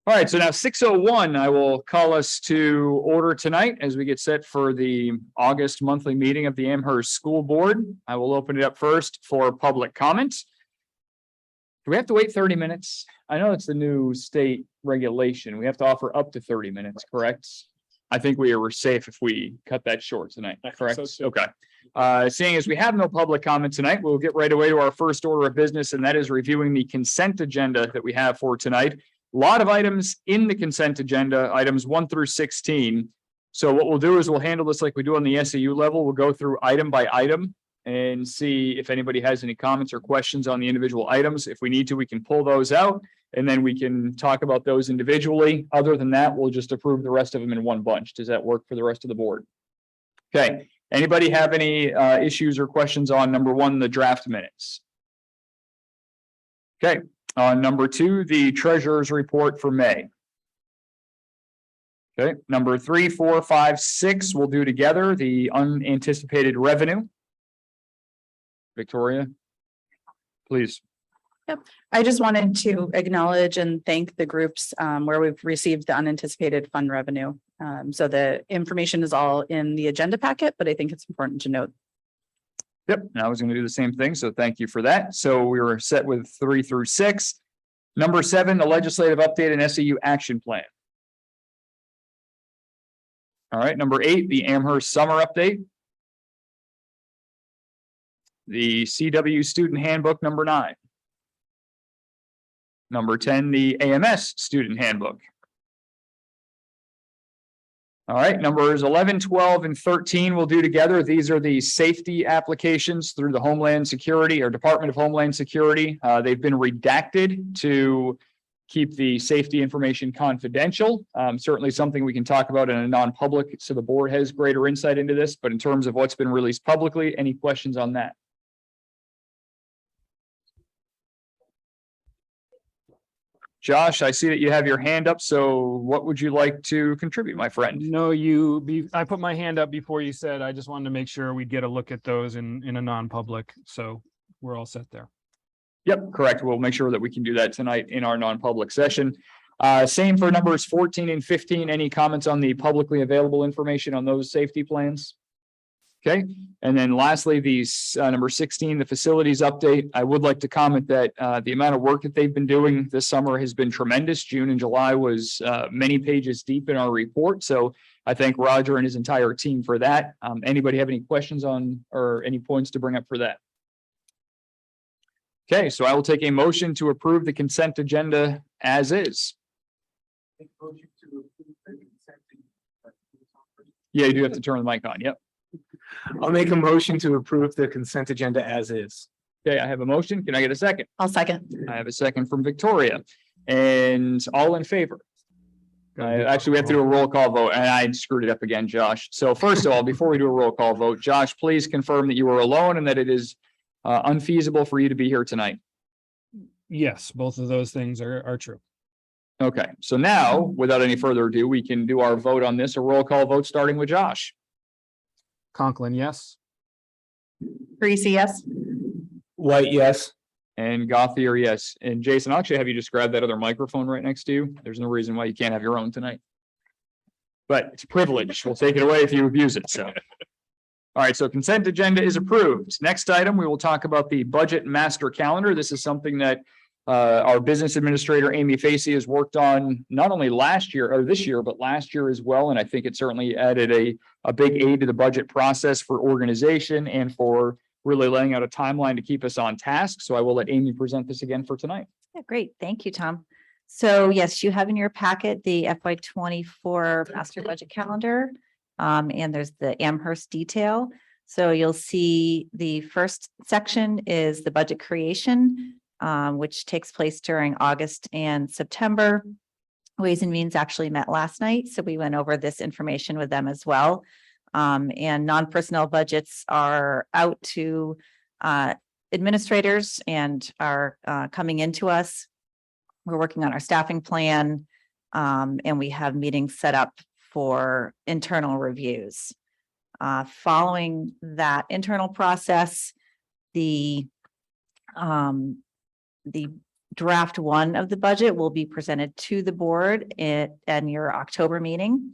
All right, so now 6:01, I will call us to order tonight as we get set for the August monthly meeting of the Amherst School Board. I will open it up first for public comments. Do we have to wait 30 minutes? I know it's the new state regulation. We have to offer up to 30 minutes, correct? I think we were safe if we cut that short tonight, correct? Okay. Seeing as we have no public comment tonight, we'll get right away to our first order of business, and that is reviewing the consent agenda that we have for tonight. A lot of items in the consent agenda, items 1 through 16. So what we'll do is we'll handle this like we do on the SAU level. We'll go through item by item and see if anybody has any comments or questions on the individual items. If we need to, we can pull those out and then we can talk about those individually. Other than that, we'll just approve the rest of them in one bunch. Does that work for the rest of the board? Okay. Anybody have any issues or questions on number 1, the draft minutes? Okay. On number 2, the treasurer's report for May. Okay, number 3, 4, 5, 6, we'll do together the unanticipated revenue. Victoria, please. Yep, I just wanted to acknowledge and thank the groups where we've received the unanticipated fund revenue. So the information is all in the agenda packet, but I think it's important to note. Yep, I was going to do the same thing, so thank you for that. So we were set with 3 through 6. Number 7, the legislative update and SAU action plan. All right, number 8, the Amherst summer update. The CW student handbook, number 9. Number 10, the AMS student handbook. All right, numbers 11, 12, and 13 we'll do together. These are the safety applications through the Homeland Security or Department of Homeland Security. They've been redacted to keep the safety information confidential. Certainly something we can talk about in a non-public, so the board has greater insight into this, but in terms of what's been released publicly, any questions on that? Josh, I see that you have your hand up. So what would you like to contribute, my friend? No, I put my hand up before you said. I just wanted to make sure we'd get a look at those in a non-public. So we're all set there. Yep, correct. We'll make sure that we can do that tonight in our non-public session. Same for numbers 14 and 15. Any comments on the publicly available information on those safety plans? Okay, and then lastly, these number 16, the facilities update. I would like to comment that the amount of work that they've been doing this summer has been tremendous. June and July was many pages deep in our report. So I thank Roger and his entire team for that. Anybody have any questions on or any points to bring up for that? Okay, so I will take a motion to approve the consent agenda as is. Yeah, you do have to turn the mic on. Yep. I'll make a motion to approve the consent agenda as is. Okay, I have a motion. Can I get a second? I'll second. I have a second from Victoria. And all in favor? Actually, we have to do a roll call vote, and I screwed it up again, Josh. So first of all, before we do a roll call vote, Josh, please confirm that you are alone and that it is unfeasible for you to be here tonight. Yes, both of those things are true. Okay, so now, without any further ado, we can do our vote on this, a roll call vote starting with Josh. Conklin, yes. Parisi, yes. White, yes. And Gothier, yes. And Jason, I'll actually have you just grab that other microphone right next to you. There's no reason why you can't have your own tonight. But it's a privilege. We'll take it away if you abuse it. So, all right. So consent agenda is approved. Next item, we will talk about the budget master calendar. This is something that our business administrator, Amy Facey, has worked on not only last year or this year, but last year as well. And I think it certainly added a big aid to the budget process for organization and for really laying out a timeline to keep us on task. So I will let Amy present this again for tonight. Yeah, great. Thank you, Tom. So yes, you have in your packet the FY24 master budget calendar, and there's the Amherst detail. So you'll see the first section is the budget creation, which takes place during August and September. Ways and Means actually met last night, so we went over this information with them as well. And non-personnel budgets are out to administrators and are coming into us. We're working on our staffing plan, and we have meetings set up for internal reviews. Following that internal process, the draft one of the budget will be presented to the board in your October meeting.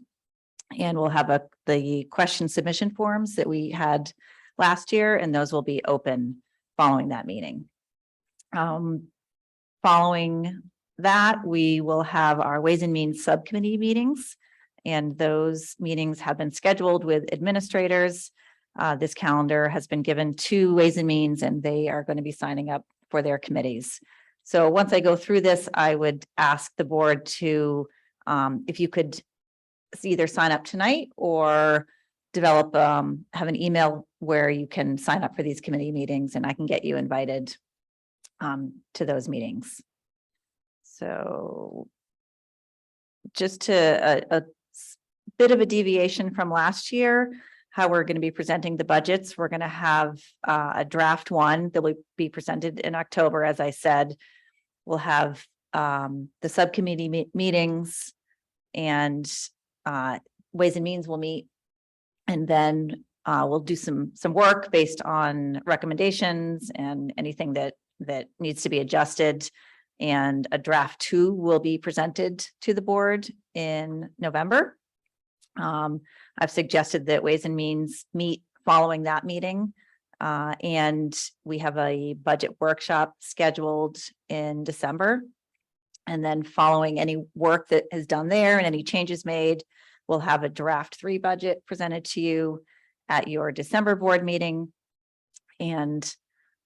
And we'll have the question submission forms that we had last year, and those will be open following that meeting. Following that, we will have our Ways and Means Subcommittee meetings, and those meetings have been scheduled with administrators. This calendar has been given to Ways and Means, and they are going to be signing up for their committees. So once I go through this, I would ask the board to, if you could either sign up tonight or develop, have an email where you can sign up for these committee meetings, and I can get you invited to those meetings. So just to a bit of a deviation from last year, how we're going to be presenting the budgets. We're going to have a draft one that will be presented in October. As I said, we'll have the subcommittee meetings, and Ways and Means will meet, and then we'll do some work based on recommendations and anything that needs to be adjusted. And a draft 2 will be presented to the board in November. I've suggested that Ways and Means meet following that meeting. And we have a budget workshop scheduled in December. And then following any work that is done there and any changes made, we'll have a draft 3 budget presented to you at your December board meeting. And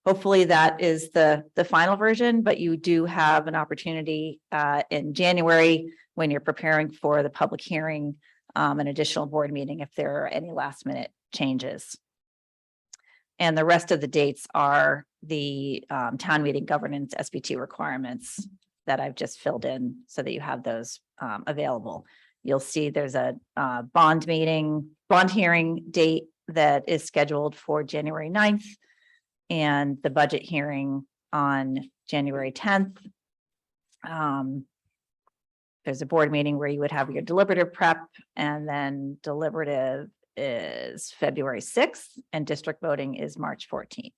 hopefully that is the final version, but you do have an opportunity in January when you're preparing for the public hearing, an additional board meeting if there are any last minute changes. And the rest of the dates are the town meeting governance SBT requirements that I've just filled in so that you have those available. You'll see there's a bond hearing date that is scheduled for January 9th. And the budget hearing on January 10th. There's a board meeting where you would have your deliberative prep, and then deliberative is February 6th and district voting is March 14th.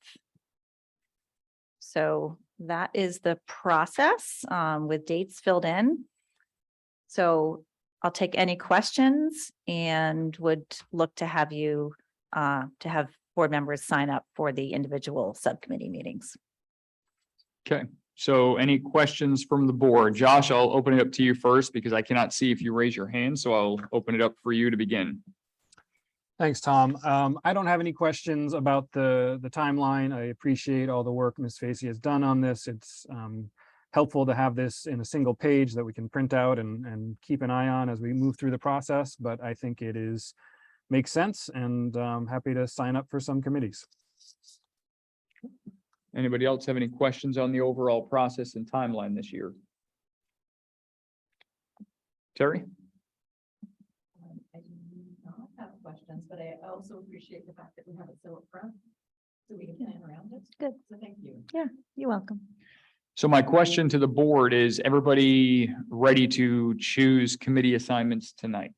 So that is the process with dates filled in. So I'll take any questions and would look to have you to have board members sign up for the individual subcommittee meetings. Okay, so any questions from the board? Josh, I'll open it up to you first because I cannot see if you raise your hand, so I'll open it up for you to begin. Thanks, Tom. I don't have any questions about the timeline. I appreciate all the work Ms. Facey has done on this. It's helpful to have this in a single page that we can print out and keep an eye on as we move through the process, but I think it makes sense, and I'm happy to sign up for some committees. Anybody else have any questions on the overall process and timeline this year? Terry? I do not have questions, but I also appreciate the fact that we have it so upfront, so we can plan around it. Good. So thank you. Yeah, you're welcome. So my question to the board is, everybody ready to choose committee assignments tonight?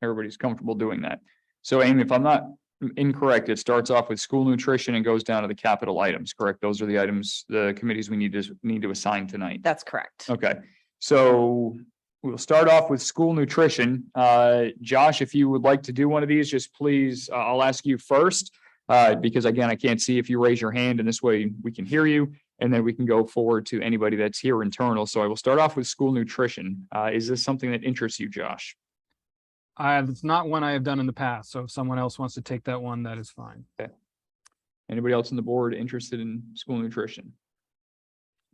Everybody's comfortable doing that. So Amy, if I'm not incorrect, it starts off with school nutrition and goes down to the capital items, correct? Those are the items, the committees we need to assign tonight. That's correct. Okay, so we'll start off with school nutrition. Josh, if you would like to do one of these, just please, I'll ask you first, because again, I can't see if you raise your hand, and this way we can hear you, and then we can go forward to anybody that's here internal. So I will start off with school nutrition. Is this something that interests you, Josh? It's not one I have done in the past, so if someone else wants to take that one, that is fine. Okay. Anybody else on the board interested in school nutrition?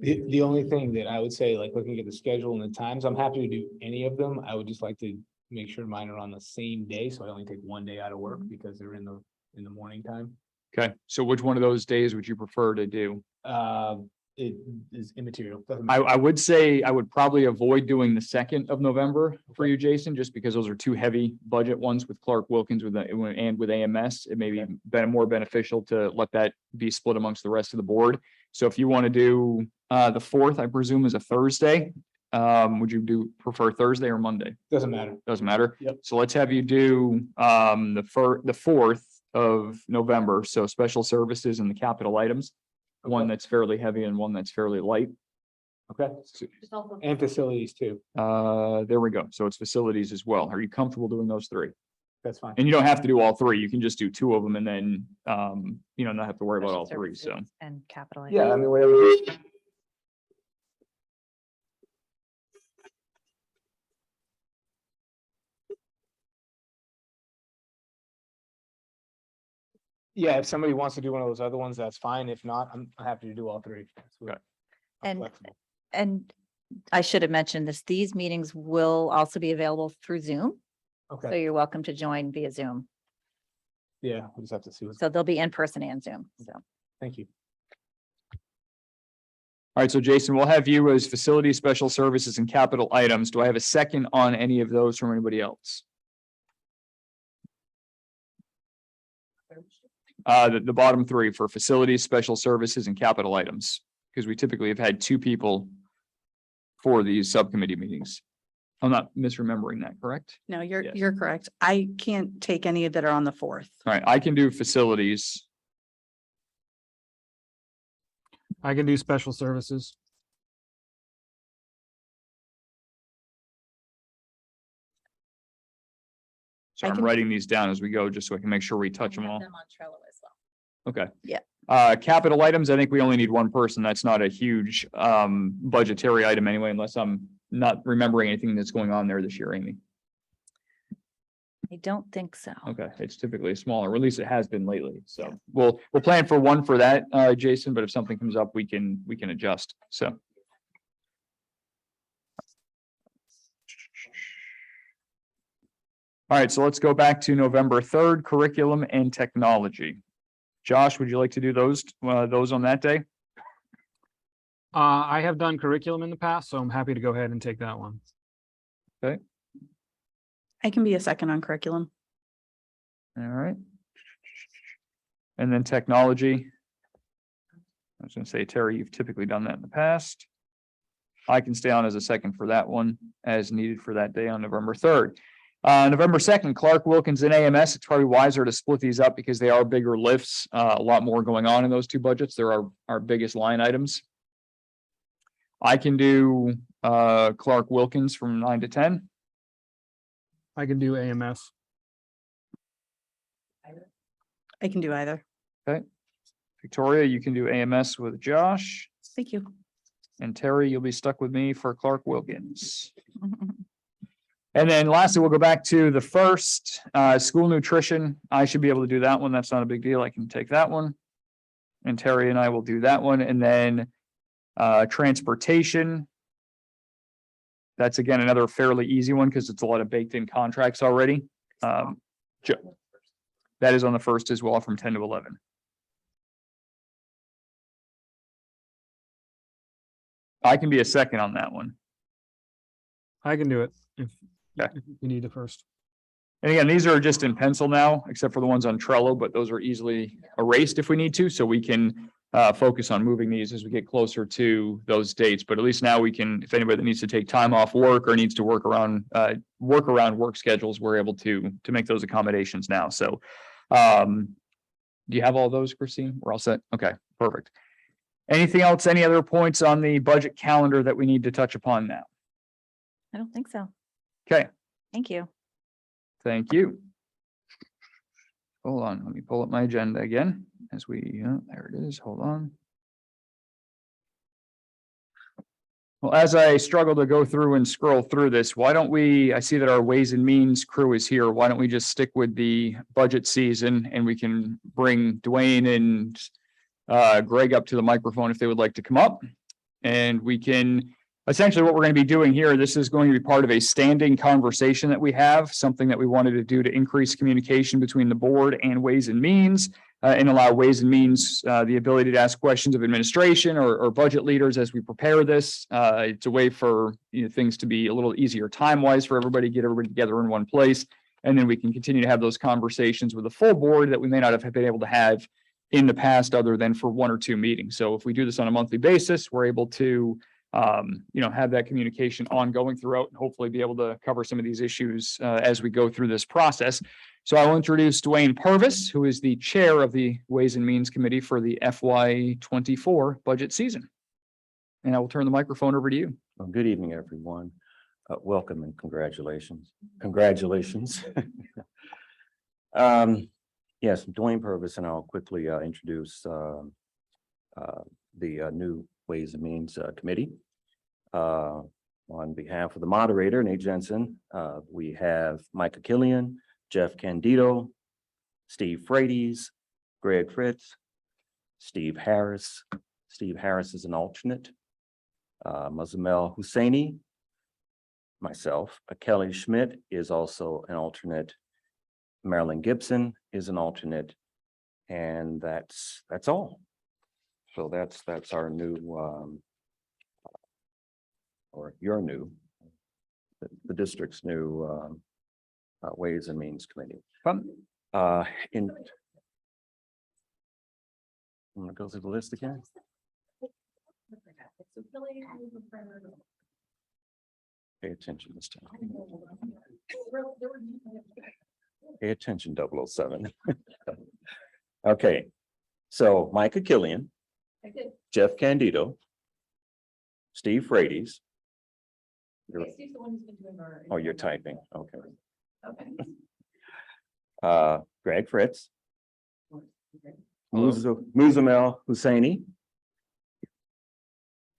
The only thing that I would say, like looking at the schedule and the times, I'm happy to do any of them. I would just like to make sure mine are on the same day, so I only take one day out of work because they're in the morning time. Okay, so which one of those days would you prefer to do? It is immaterial. Doesn't I matter. would say I would probably avoid doing the 2nd of November for you, Jason, just because those are 2 heavy budget ones with Clark Wilkins and with AMS. It may be more beneficial to let that be split amongst the rest of the board. So if you want to do the 4th, I presume is a Thursday. Would you prefer Thursday or Monday? Doesn't matter. Doesn't matter. Yep. So let's have you do the 4th of November. So special services and the capital items. One that's fairly heavy and one that's fairly light. Okay, and facilities too. There we go. So it's facilities as well. Are you comfortable doing those three? That's fine. And you don't have to do all three. You can just do two of them and then, not have to worry about Special all three. So, services And capital. Yeah, I mean, whatever. Yeah, if somebody wants to do one of those other ones, that's fine. If not, I'm happy to do all three. Okay. I'm And- flexible. And I should have mentioned this, these meetings will also be available through Zoom. So Okay, you're welcome to join via Zoom. yeah, we'll just have to see. So they'll be in person and Zoom. So Thank you. all right. So Jason, we'll have you as facility, special services and capital items. Do I have a second on any of those from anybody else? The bottom three for facilities, special services and capital items, because we typically have had two people for these subcommittee meetings. I'm not misremembering that, correct? No, Yes. you're correct. I can't take any that are on the 4th. All right, I can do facilities. I can do special services. So I I'm can- writing these down as we go, just so I can make sure we touch them all. on Trello as well. Okay. Yeah. Capital items, I think we only need one person. That's not a huge budgetary item anyway, unless I'm not remembering anything that's going on there this year, Amy. I don't think so. Okay, it's typically smaller, or at least it has been lately. So we'll plan for one for that, Jason, but if something comes up, we can adjust. So. All right, so let's go back to November 3rd, curriculum and technology. Josh, would you like to do those on that day? I have done curriculum in the past, so I'm happy to go ahead and take that one. I can be a second on curriculum. All right. And then technology. I was gonna say, Terry, you've typically done that in the past. I can stay on as a second for that one as needed for that day on November 3rd. November 2nd, Clark, Wilkins and AMS. It's probably wiser to split these up because they are bigger lifts, a lot more going on in those two budgets. They're our biggest line items. I can do Clark Wilkins from 9 to 10. I can do AMS. I can do either. Victoria, you can do AMS with Josh. Thank you. And Terry, you'll be stuck with me for Clark Wilkins. And then lastly, we'll go back to the first, school nutrition. I should be able to do that one. That's not a big deal. I can take that one. And Terry and I will do that one. And then transportation. That's again, another fairly easy one because it's a lot of baked in contracts already. That is on the first as well from 10 to 11. I can be a second on that one. I can do it if Okay. if you need it first. And again, these are just in pencil now, except for the ones on Trello, but those are easily erased if we need to, so we can focus on moving these as we get closer to those dates. But at least now we can, if anybody that needs to take time off work or needs to work around work schedules, we're able to make those accommodations now. So do you have all those, Christine? We're all set? Okay, perfect. Anything else, any other points on the budget calendar that we need to touch upon now? I don't think so. Okay, Thank you. thank you. Hold on, let me pull up my agenda again as we, there it is, hold on. Well, as I struggle to go through and scroll through this, why don't we, I see that our Ways and Means crew is here. Why don't we just stick with the budget season and we can bring Dwayne and Greg up to the microphone if they would like to come up. And we can, essentially what we're going to be doing here, this is going to be part of a standing conversation that we have, something that we wanted to do to increase communication between the board and Ways and Means and allow Ways and Means the ability to ask questions of administration or budget leaders as we prepare this. It's a way for things to be a little easier time-wise for everybody, get everybody together in one place. And then we can continue to have those conversations with the full board that we may not have been able to have in the past other than for one or two meetings. So if we do this on a monthly basis, we're able to have that communication ongoing throughout and hopefully be able to cover some of these issues as we go through this process. So I will introduce Dwayne Purvis, who is the chair of the Ways and Means Committee for the FY24 budget season. And I will turn the microphone over to you. Well, good evening, everyone. Welcome and congratulations. Congratulations. Yes, Dwayne Purvis, and I'll quickly introduce the new Ways and Means Committee. On behalf of the moderator, Nate Jensen, we have Micah Killian, Jeff Candido, Steve Frates, Greg Fritz, Steve Harris. Steve Harris is an alternate. Muzammel Husseini, myself. Kelly Schmidt is also an alternate. Marilyn Gibson is an alternate. And that's all. So that's our new or your new, the district's new Ways and Means Committee. I'm gonna go through the list again. Pay attention this time. Pay attention, 007. Okay, so Micah Killian, Jeff Candido, Steve Frates. Oh, you're typing, okay. Greg Fritz. Muzammel Husseini.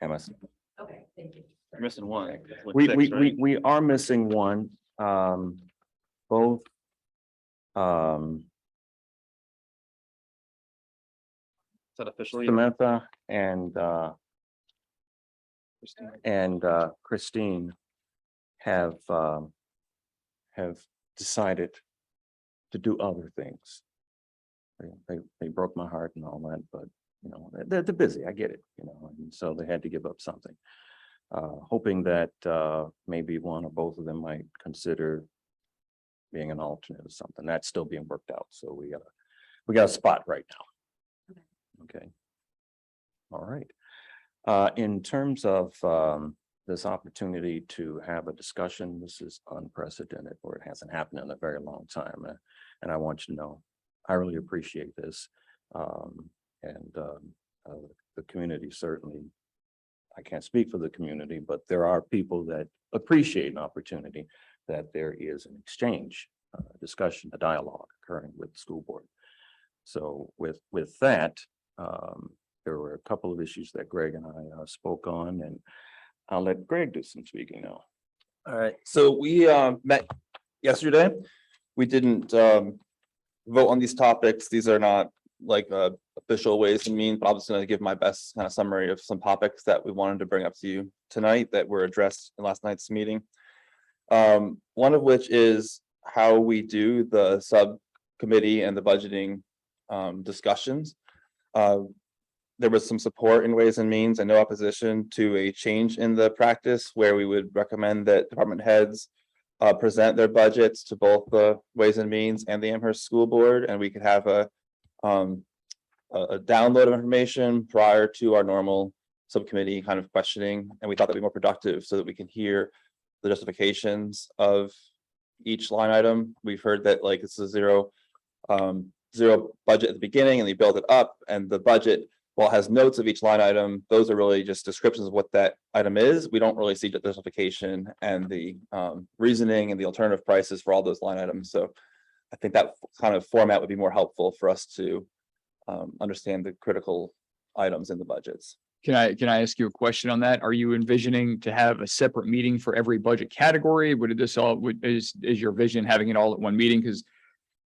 Okay, thank you. You're missing one. We are missing one. Both. Is that officially? Samantha and Christine have decided to do other things. They broke my heart and all that, but you know, they're busy. I get it, you know, and so they had to give up something. Hoping that maybe one or both of them might consider being an alternate or something. That's still being worked out. So we got a spot right now. Okay. All right. In terms of this opportunity to have a discussion, this is unprecedented, or it hasn't happened in a very long time. And I want you to know, I really appreciate this. The community certainly, I can't speak for the community, but there are people that appreciate an opportunity that there is an exchange, discussion, a dialogue occurring with the school board. So with that, there were a couple of issues that Greg and I spoke on, and I'll let Greg do some speaking now. All right, so we met yesterday. We didn't vote on these topics. These are not like official Ways and Means, but I'm just going to give my best kind of summary of some topics that we wanted to bring up to you tonight that were addressed in last night's meeting. One of which is how we do the subcommittee and the budgeting discussions. There was some support in Ways and Means and no opposition to a change in the practice where we would recommend that department heads present their budgets to both the Ways and Means and the Amherst School Board, and we could have a download of information prior to our normal subcommittee kind of questioning, and we thought that'd be more productive so that we can hear the justifications of each line item. We've heard that like it's a zero budget at the beginning and they build it up, and the budget, while it has notes of each line item, those are really just descriptions of what that item is. We don't really see the justification and the reasoning and the alternative prices for all those line items. So I think that kind of format would be more helpful for us to understand the critical items in the budgets. Can I ask you a question on that? Are you envisioning to have a separate meeting for every budget category? Is your vision having it all at one meeting? Because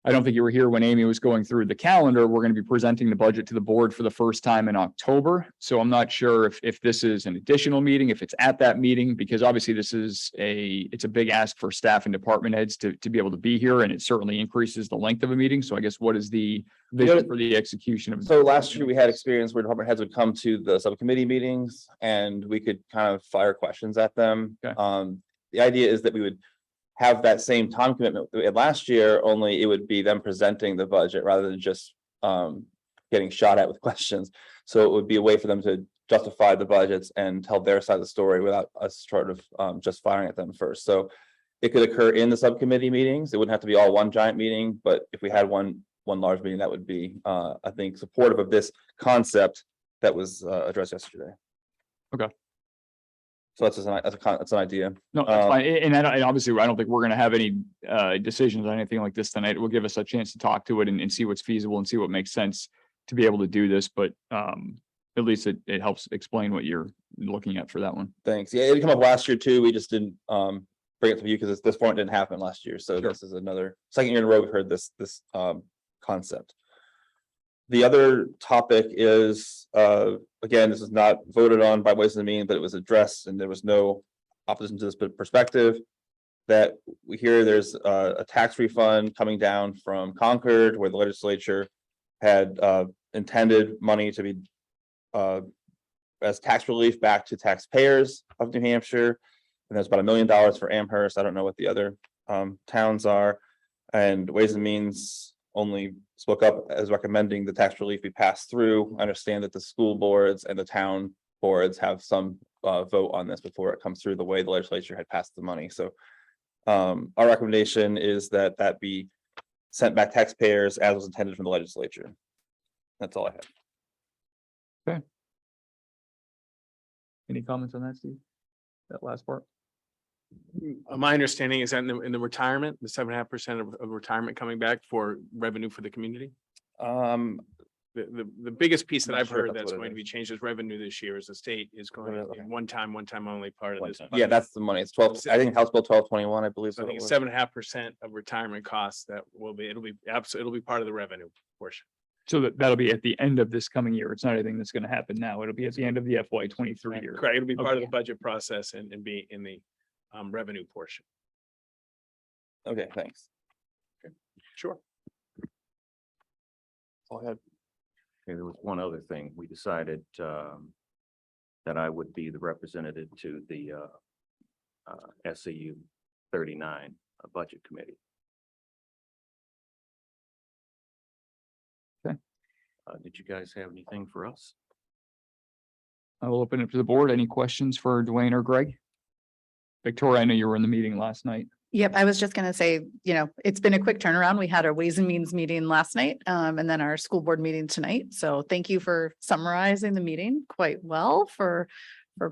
I don't think you were here when Amy was going through the calendar. We're going to be presenting the budget to the board for the first time in October. So I'm not sure if this is an additional meeting, if it's at that meeting, because obviously this is it's a big ask for staff and department heads to be able to be here, and it certainly increases the length of a meeting. So I guess what is the vision for the execution of? So last year we had experience where department heads would come to the subcommittee meetings and we could kind of fire questions at them. Okay. The idea is that we would have that same time commitment that we had last year, only it would be them presenting the budget rather than just getting shot at with questions. So it would be a way for them to justify the budgets and tell their side of the story without us sort of just firing at them first. So it could occur in the subcommittee meetings. It wouldn't have to be all one giant meeting, but if we had one large meeting, that would be, I think, supportive of this concept that was addressed yesterday. So that's just that's an idea. No, that's fine. And obviously, I don't think we're gonna have any decisions on anything like this tonight. It will give us a chance to talk to it and see what's feasible and see what makes sense to be able to do this, but at least it helps explain what you're looking at for that one. Thanks. Yeah, it came up last year too. We just didn't bring it to you because this point didn't happen last year. So Sure. this is another second year in a row we've heard this concept. The other topic is again, this is not voted on by Ways and Means, but it was addressed and there was no opposition to this perspective. That we hear there's a tax refund coming down from Concord where the legislature had intended money to be as tax relief back to taxpayers of New Hampshire. And there's about $1 million for Amherst. I don't know what the other towns are. And Ways and Means only spoke up as recommending the tax relief be passed through. I understand that the school boards and the town boards have some vote on this before it comes through the way the legislature had passed the money. So our recommendation is that that be sent back taxpayers as was intended from the legislature. That's all I have. Any comments on that, Steve? That last part? My understanding is that in the retirement, the 7.5% of retirement coming back for revenue for the community. The biggest piece that I'm not I've sure heard if that's that's what it going to be changed as revenue this year is the state is going to Okay. one time only part of One this. time. Yeah, that's the money. It's 12. I think House Bill 1221, I believe. So I think it's so. 7.5% of retirement costs that will be, it'll be part of the revenue portion. So that'll be at the end of this coming year. It's not anything that's gonna happen now. It'll be at the end of the FY23 year. Correct. It'll be part of Okay. the budget process and be in the revenue portion. Okay, thanks. Sure. All I had. Okay, there was one other thing. We decided that I would be the representative to the SAU 39 Budget Committee. Okay. Did you guys have anything for us? I will open it to the board. Any questions for Dwayne or Greg? Victoria, I know you were in the meeting last night. Yep, I was just gonna say, it's been a quick turnaround. We had our Ways and Means meeting last night, and then our school board meeting tonight. So thank you for summarizing the meeting quite well for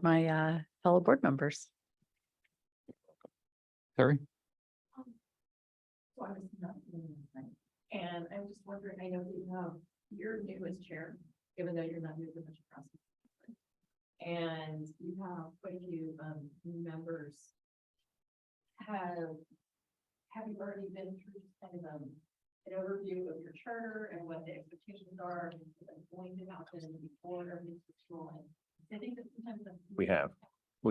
my fellow board members. Terry? So I was not in last night. And I'm just wondering, I know that you have, you're new as chair, even though you're not new to the budget process. And you have quite a few new members. Have you already been through kind of an overview of your charter and what the expectations are and what's going to happen before everything's rolling? I think that sometimes We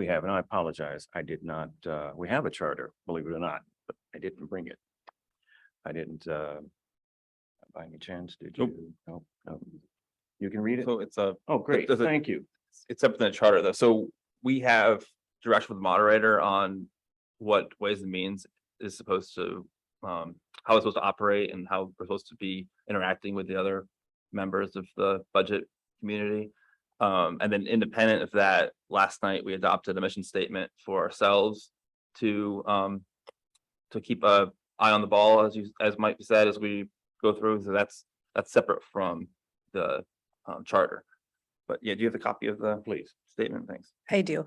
have, and I apologize. I did not, we have a charter, believe it or not, but I didn't bring it. I didn't, by any chance, did Nope. you? No. You can read it? So it's a, Oh, great. does it- Thank you. it's up in the charter though. So we have direction with the moderator on what Ways and Means is supposed to, how it's supposed to operate and how we're supposed to be interacting with the other members of the budget community. And then independent of that, last night we adopted a mission statement for ourselves to keep a eye on the ball, as Mike said, as we go through. So that's separate from the charter. But yeah, do you have the copy of the statement? Thanks. I do.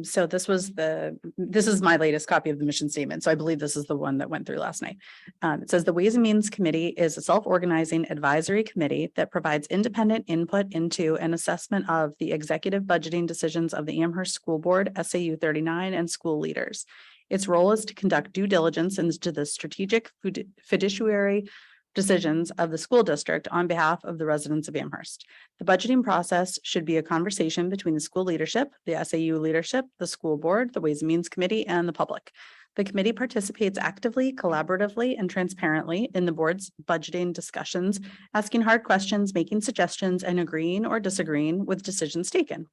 So this is my latest copy of the mission statement. So I believe this is the one that went through last night. It says the Ways and Means Committee is a self-organizing advisory committee that provides independent input into an assessment of the executive budgeting decisions of the Amherst School Board, SAU 39, and school leaders. Its role is to conduct due diligence into the strategic fiduciary decisions of the school district on behalf of the residents of Amherst. The budgeting process should be a conversation between the school leadership, the SAU leadership, the school board, the Ways and Means Committee, and the public. The committee participates actively, collaboratively, and transparently in the board's budgeting discussions, asking hard questions, making suggestions, and agreeing or disagreeing with decisions taken.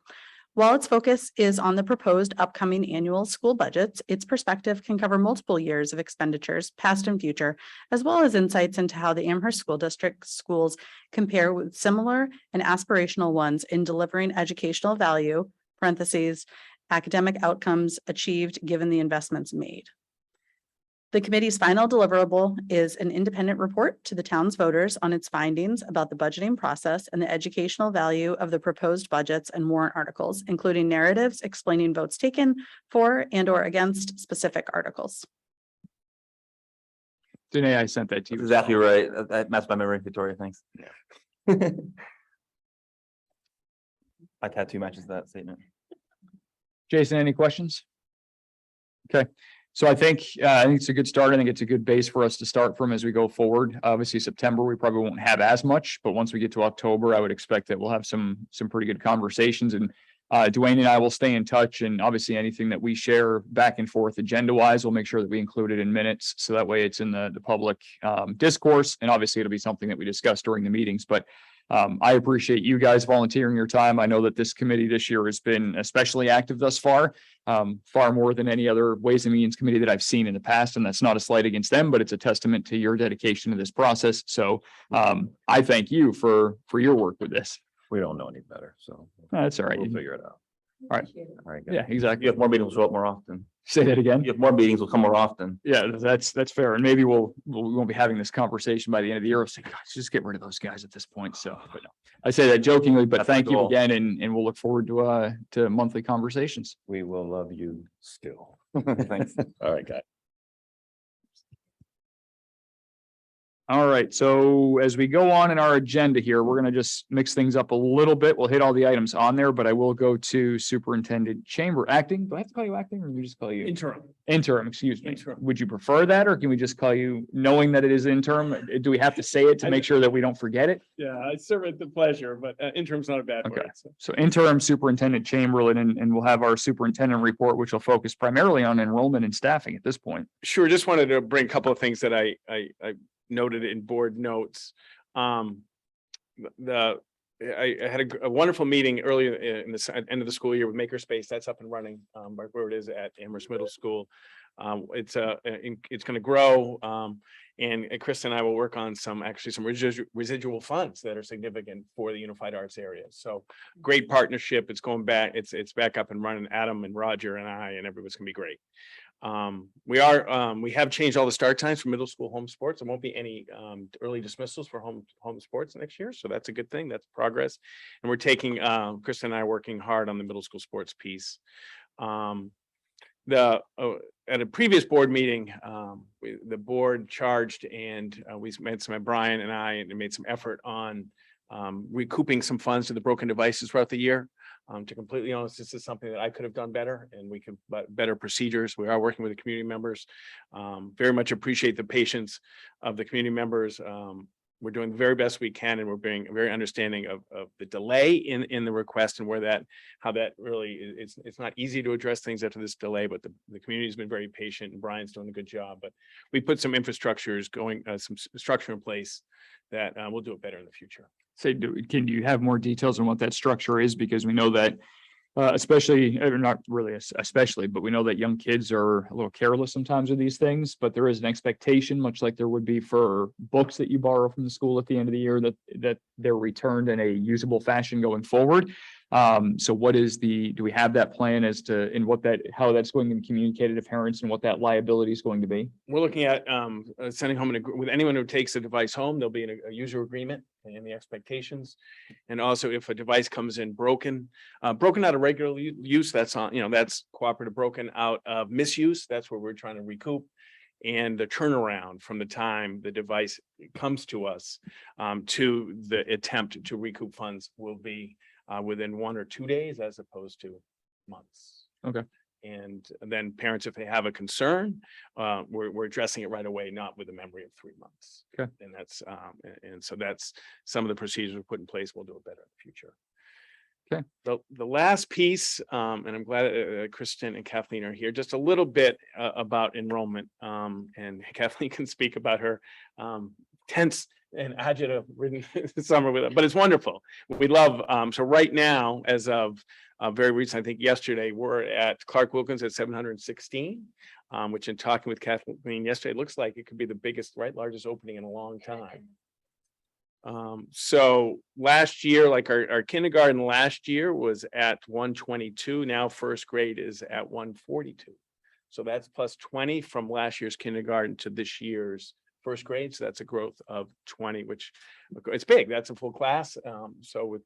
While its focus is on the proposed upcoming annual school budgets, its perspective can cover multiple years of expenditures, past and future, as well as insights into how the Amherst School District schools compare with similar and aspirational ones in delivering educational value, parentheses, academic outcomes achieved given the investments made. The committee's final deliverable is an independent report to the town's voters on its findings about the budgeting process and the educational value of the proposed budgets and warrant articles, including narratives explaining votes taken for and or against specific articles. Danae, I sent that to you. That's exactly right. That matched my memory, Victoria, thanks. My tattoo matches that statement. Jason, any questions? Okay, so I think it's a good start. I think it's a good base for us to start from as we go forward. Obviously, September, we probably won't have as much, but once we get to October, I would expect that we'll have some pretty good conversations, and Dwayne and I will stay in touch, and obviously anything that we share back and forth agenda wise, we'll make sure that we include it in minutes. So that way it's in the public discourse, and obviously it'll be something that we discuss during the meetings, but I appreciate you guys volunteering your time. I know that this committee this year has been especially active thus far, far more than any other Ways and Means Committee that I've seen in the past. And that's not a slight against them, but it's a testament to your dedication to this process. So I thank you for your work with this. We don't know any better, so. That's all right. We'll figure it out. All right. All right. good. Yeah, exactly. You have more meetings, will show up more often. Say that again. You have more meetings, will come more often. Yeah, that's fair. And maybe we won't be having this conversation by the end of the year. We'll say, gosh, just get rid of those guys at this point. So, but no, I say that jokingly, but That's the thank you goal. again. And we'll look forward to monthly conversations. We will love you still. Thanks. All right, guys. All right, so as we go on in our agenda here, we're gonna just mix things up a little bit. We'll hit all the items on there, but I will go to Superintendent Chamber acting. Do I have to call you acting, or do we just call you? Interim, excuse me. Interim. Would you prefer that, or can we just call you, knowing that it is interim? Do we have to say it to make sure that we don't forget it? Yeah, I serve at the pleasure, but interim's not a bad Okay. word. So. So interim Superintendent Chamberlain, and we'll have our superintendent report, which will focus primarily on enrollment and staffing at this point. Sure, just wanted to bring a couple of things that I noted in board notes. I had a wonderful meeting earlier in the end of the school year with Makerspace. That's up and running, right where it is at Amherst Middle School. It's going to grow, and Krista and I will work on some residual funds that are significant for the unified arts area. So great partnership. It's going back. It's back up and running. Adam and Roger and I and everyone's going to be great. We have changed all the start times for middle school home sports. There won't be any early dismissals for home sports next year. So that's a good thing. That's progress. And we're taking, Kristen and I are working hard on the middle school sports piece. At a previous board meeting, the board charged, and we made Brian and I, and made some effort on recouping some funds to the broken devices throughout the year. To completely honest, this is something that I could have done better, and we could, but better procedures. We are working with the community members. Very much appreciate the patience of the community members. We're doing the very best we can, and we're being very understanding of the delay in the request, and how that really it's not easy to address things after this delay, but the community has been very patient, and Brian's doing a good job. But we put some some structure in place that we'll do it better in the future. Can you have more details on what that structure is? Because we know that especially, or not really especially, but we know that young kids are a little careless sometimes with these things, but there is an expectation, much like there would be for books that you borrow from the school at the end of the year, that they're returned in a usable fashion going forward. So do we have that plan as to how that's going to be communicated to parents, and what that liability is going to be? We're looking at sending home with anyone who takes a device home. There'll be a user agreement and the expectations. And also, if a device comes in broken out of regular use, that's that's cooperative. Broken out of misuse, that's where we're trying to recoup. And the turnaround from the time the device comes to us to the attempt to recoup funds will be within 1 or 2 days, as opposed to months. Okay. And then parents, if they have a concern, we're addressing it right away, not with a memory of 3 months. Okay. And so that's some of the procedures we put in place. We'll do it better in the future. Okay. The last piece, and I'm glad Kristen and Kathleen are here, just a little bit about enrollment. And Kathleen can speak about her tense and agita ridden summer with it, but it's wonderful. We love, so right now, as of very recent, I think yesterday, we're at Clark Wilkins at 716, which in talking with Kathleen yesterday, it looks like it could be the biggest, largest opening in a long time. So last year, like our kindergarten last year was at 122. Now first grade is at 142. So that's plus 20 from last year's kindergarten to this year's first grade. So that's a growth of 20, which it's big. That's a full class. So with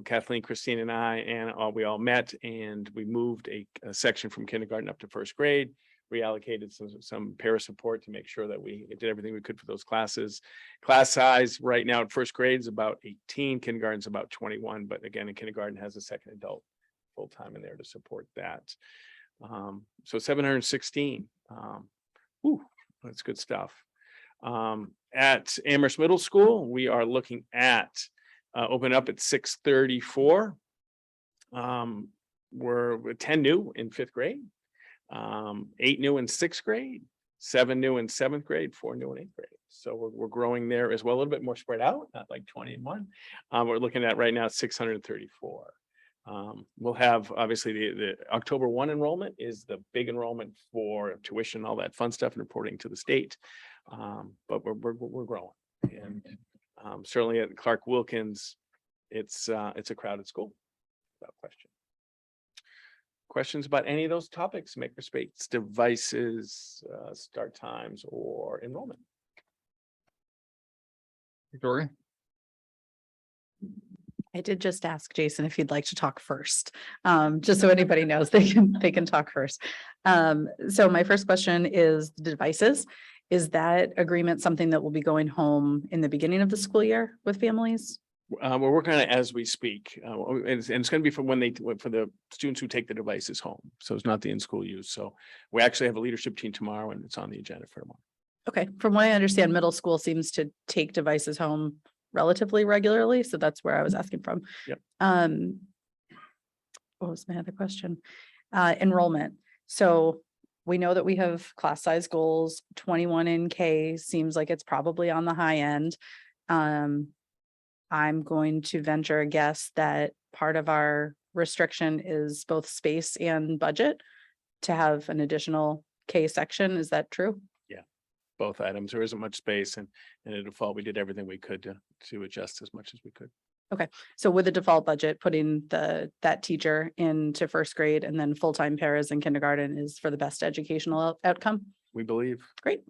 Kathleen, Christine and I, and we all met and we moved a section from kindergarten up to first grade, reallocated some para support to make sure that we did everything we could for those classes. Class size right now in first grade is about 18, kindergarten's about 21, but again, in kindergarten has a second adult full-time in there to support that. So 716. Whew, that's good stuff. At Amherst Middle School, we are looking at open up at 634. We're with 10 new in fifth grade, 8 new in sixth grade, 7 new in seventh grade, 4 new in eighth grade. So we're growing there as well, a little bit more spread out, not like 20 and 1. We're looking at right now 634. We'll have obviously the October 1 enrollment is the big enrollment for tuition, all that fun stuff and reporting to the state. But we're growing, and certainly at Clark Wilkins, it's a crowded school, without question. Questions about any of those topics, makerspace, devices, start times, or enrollment? Victoria? I did just ask Jason if he'd like to talk first, just so anybody knows they can talk first. So my first question is the devices. Is that agreement something that will be going home in the beginning of the school year with families? We're working on it as we speak, and it's going to be for the students who take the devices home. So it's not the in-school use. So we actually have a leadership team tomorrow, and it's on the agenda for tomorrow. Okay, from what I understand, middle school seems to take devices home relatively regularly, so that's where I was asking from. Yep. What was my other question? Enrollment. So we know that we have class size goals, 21 in K seems like it's probably on the high end. I'm going to venture a guess that part of our restriction is both space and budget to have an additional K section. Is that true? Both items. There isn't much space, and in a default, we did everything we could to adjust as much as we could. Okay, so with the default budget, putting that teacher into first grade and then full-time paras in kindergarten is for the best educational outcome? We believe. Great.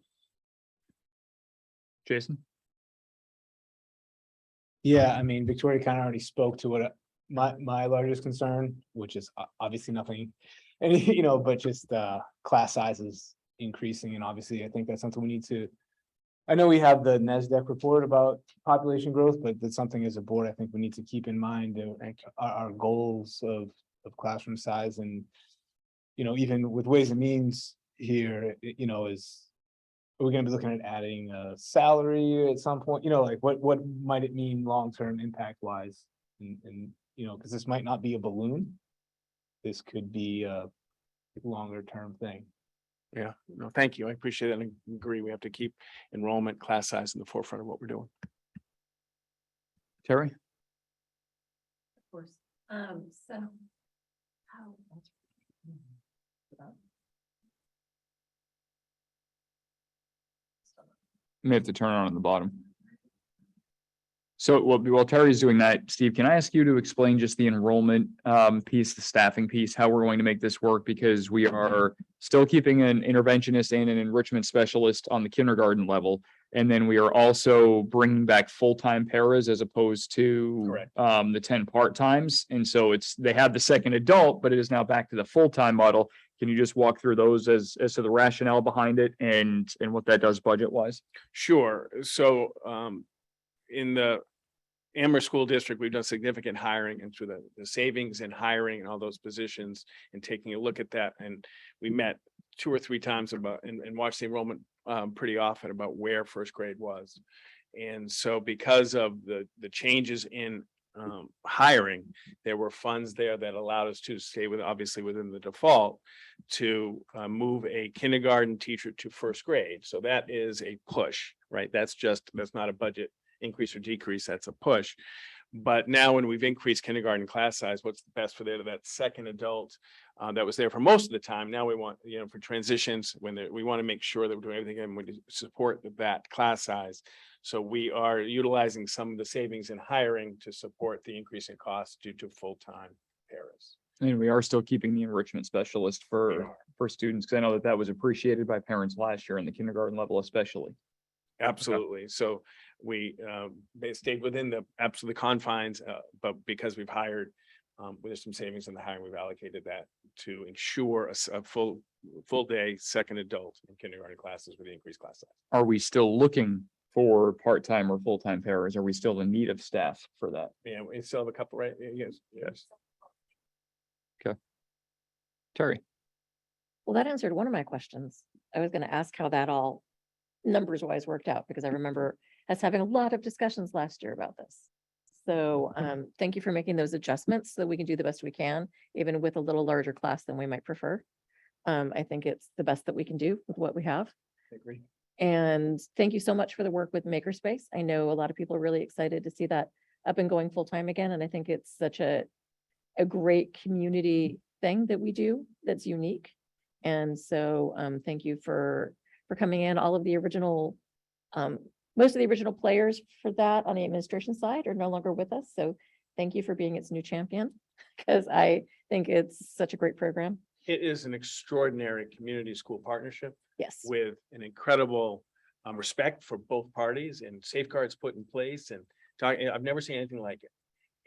Jason? Yeah, I mean, Victoria kind of already spoke to what my largest concern, which is obviously nothing, and but just class sizes increasing, and obviously I think that's something we need to. I know we have the NESDEC report about population growth, but that's something as a board I think we need to keep in mind our goals of classroom size, and even with Ways and Means here, is we're going to be looking at adding a salary at some point, like what might it mean long-term impact wise, and because this might not be a balloon, this could be a longer term thing. Yeah, no, thank you. I appreciate that and agree. We have to keep enrollment, class size in the forefront of what we're doing. Terry? Of course. So how? You may have to turn it on the bottom. So while Terry's doing that, Steve, can I ask you to explain just the enrollment piece, the staffing piece, how we're going to make this work? Because we are still keeping an interventionist and an enrichment specialist on the kindergarten level. And then we are also bringing back full-time paras as opposed to Correct. The 10 part-times. And so they have the second adult, but it is now back to the full-time model. Can you just walk through those as to the rationale behind it and what that does budget-wise? Sure. So in the Amherst School District, we've done significant hiring, and through the savings and hiring and all those positions and taking a look at that. And we met 2 or 3 times and watched the enrollment pretty often about where first grade was. And so because of the changes in hiring, there were funds there that allowed us to stay obviously within the default to move a kindergarten teacher to first grade. So that is a push, right? That's not a budget increase or decrease, that's a push. But now when we've increased kindergarten class size, what's the best for that second adult that was there for most of the time? Now we want, for transitions, we want to make sure that we're doing everything and we support that class size. So we are utilizing some of the savings in hiring to support the increase in costs due to full-time paras. And we are still keeping the enrichment specialist for students, because I know that that was appreciated by parents last year in the kindergarten level especially. Absolutely. So we, they stayed within the absolute confines, but because we've hired, there's some savings in the hiring, we've allocated that to ensure a full day second adult in kindergarten classes with the increased class size. Are we still looking for part-time or full-time paras? Are we still in need of staff for that? Yeah, we still have a couple, right? Yes, yes. Terry? Well, that answered one of my questions. I was going to ask how that all numbers wise worked out, because I remember us having a lot of discussions last year about this. So thank you for making those adjustments so that we can do the best we can, even with a little larger class than we might prefer. I think it's the best that we can do with what we have. I agree. And thank you so much for the work with Makerspace. I know a lot of people are really excited to see that up and going full time again. And I think it's such a great community thing that we do that's unique. And so thank you for coming in. All of the original, most of the original players for that on the administration side are no longer with us. So thank you for being its new champion, because I think it's such a great program. It is an extraordinary community school partnership Yes. with an incredible respect for both parties and safeguards put in place, and I've never seen anything like it.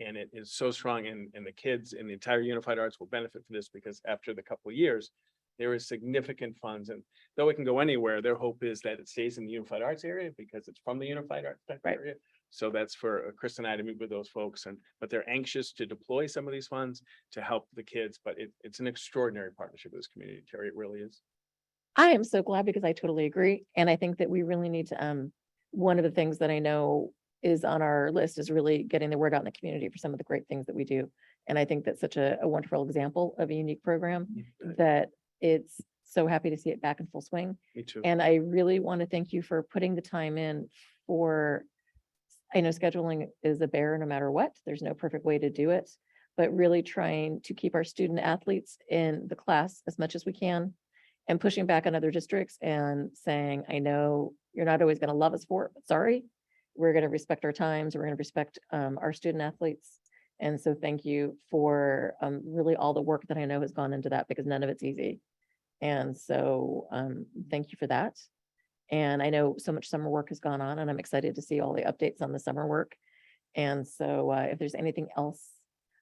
And it is so strong, and the kids in the entire Unified Arts will benefit from this, because after the couple of years, there is significant funds, and though it can go anywhere, their hope is that it stays in the Unified Arts area because it's from the Unified Arts Right. area. So that's for Chris and I to meet with those folks, but they're anxious to deploy some of these funds to help the kids, but it's an extraordinary partnership with this community, Terry, it really is. I am so glad, because I totally agree. And I think that we really need to, one of the things that I know is on our list is really getting the word out in the community for some of the great things that we do. And I think that's such a wonderful example of a unique program that it's so happy to see it back in full swing. Me too. And I really want to thank you for putting the time in for, I know scheduling is a bear no matter what. There's no perfect way to do it, but really trying to keep our student athletes in the class as much as we can, and pushing back on other districts and saying, I know you're not always going to love us for it, but sorry, we're going to respect our times. We're going to respect our student athletes. And so thank you for really all the work that I know has gone into that, because none of it's easy. And so thank you for that. And I know so much summer work has gone on, and I'm excited to see all the updates on the summer work. And so if there's anything else,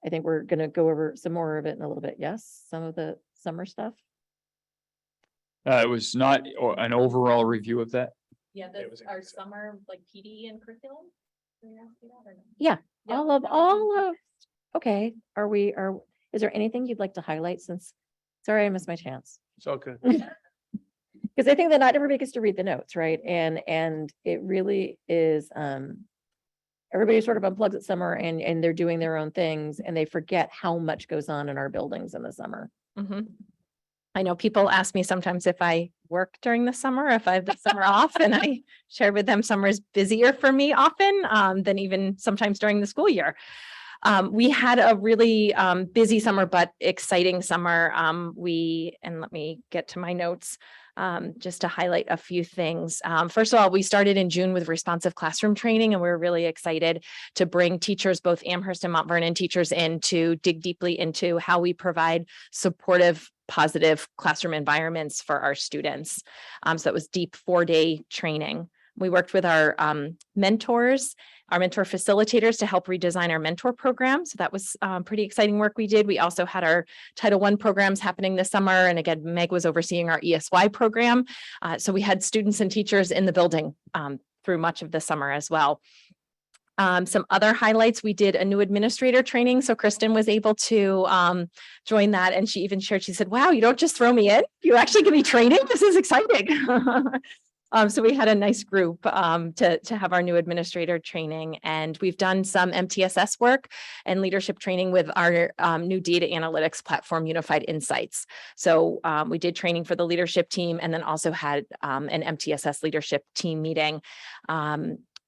I think we're going to go over some more of it in a little bit. Yes, some of the summer stuff. It was not an overall review of that. Yeah, It was our increasing. summer like PD and curriculum. Were you asking that or no? Yeah, Yeah, all of, that was okay. Is there anything you'd like to highlight, since, sorry, I missed my chance. It's all good. Because I think that not everybody gets to read the notes, right? And it really is, everybody sort of unplugs at summer and they're doing their own things, and they forget how much goes on in our buildings in the summer. Mhm. I know people ask me sometimes if I work during the summer, if I have the summer off, and I share with them summer is busier for me often than even sometimes during the school year. We had a really busy summer, but exciting summer. And let me get to my notes just to highlight a few things. First of all, we started in June with responsive classroom training, and we're really excited to bring teachers, both Amherst and Mount Vernon teachers, in to dig deeply into how we provide supportive, positive classroom environments for our students. So that was deep 4-day training. We worked with our mentors, our mentor facilitators, to help redesign our mentor program. So that was pretty exciting work we did. We also had our Title I programs happening this summer. And again, Meg was overseeing our ESY program. So we had students and teachers in the building through much of the summer as well. Some other highlights, we did a new administrator training. So Kristen was able to join that. And she even shared, she said, wow, you don't just throw me in, you actually give me training. This is exciting. So we had a nice group to have our new administrator training, and we've done some MTSS work and leadership training with our new data analytics platform, Unified Insights. So we did training for the leadership team, and then also had an MTSS leadership team meeting.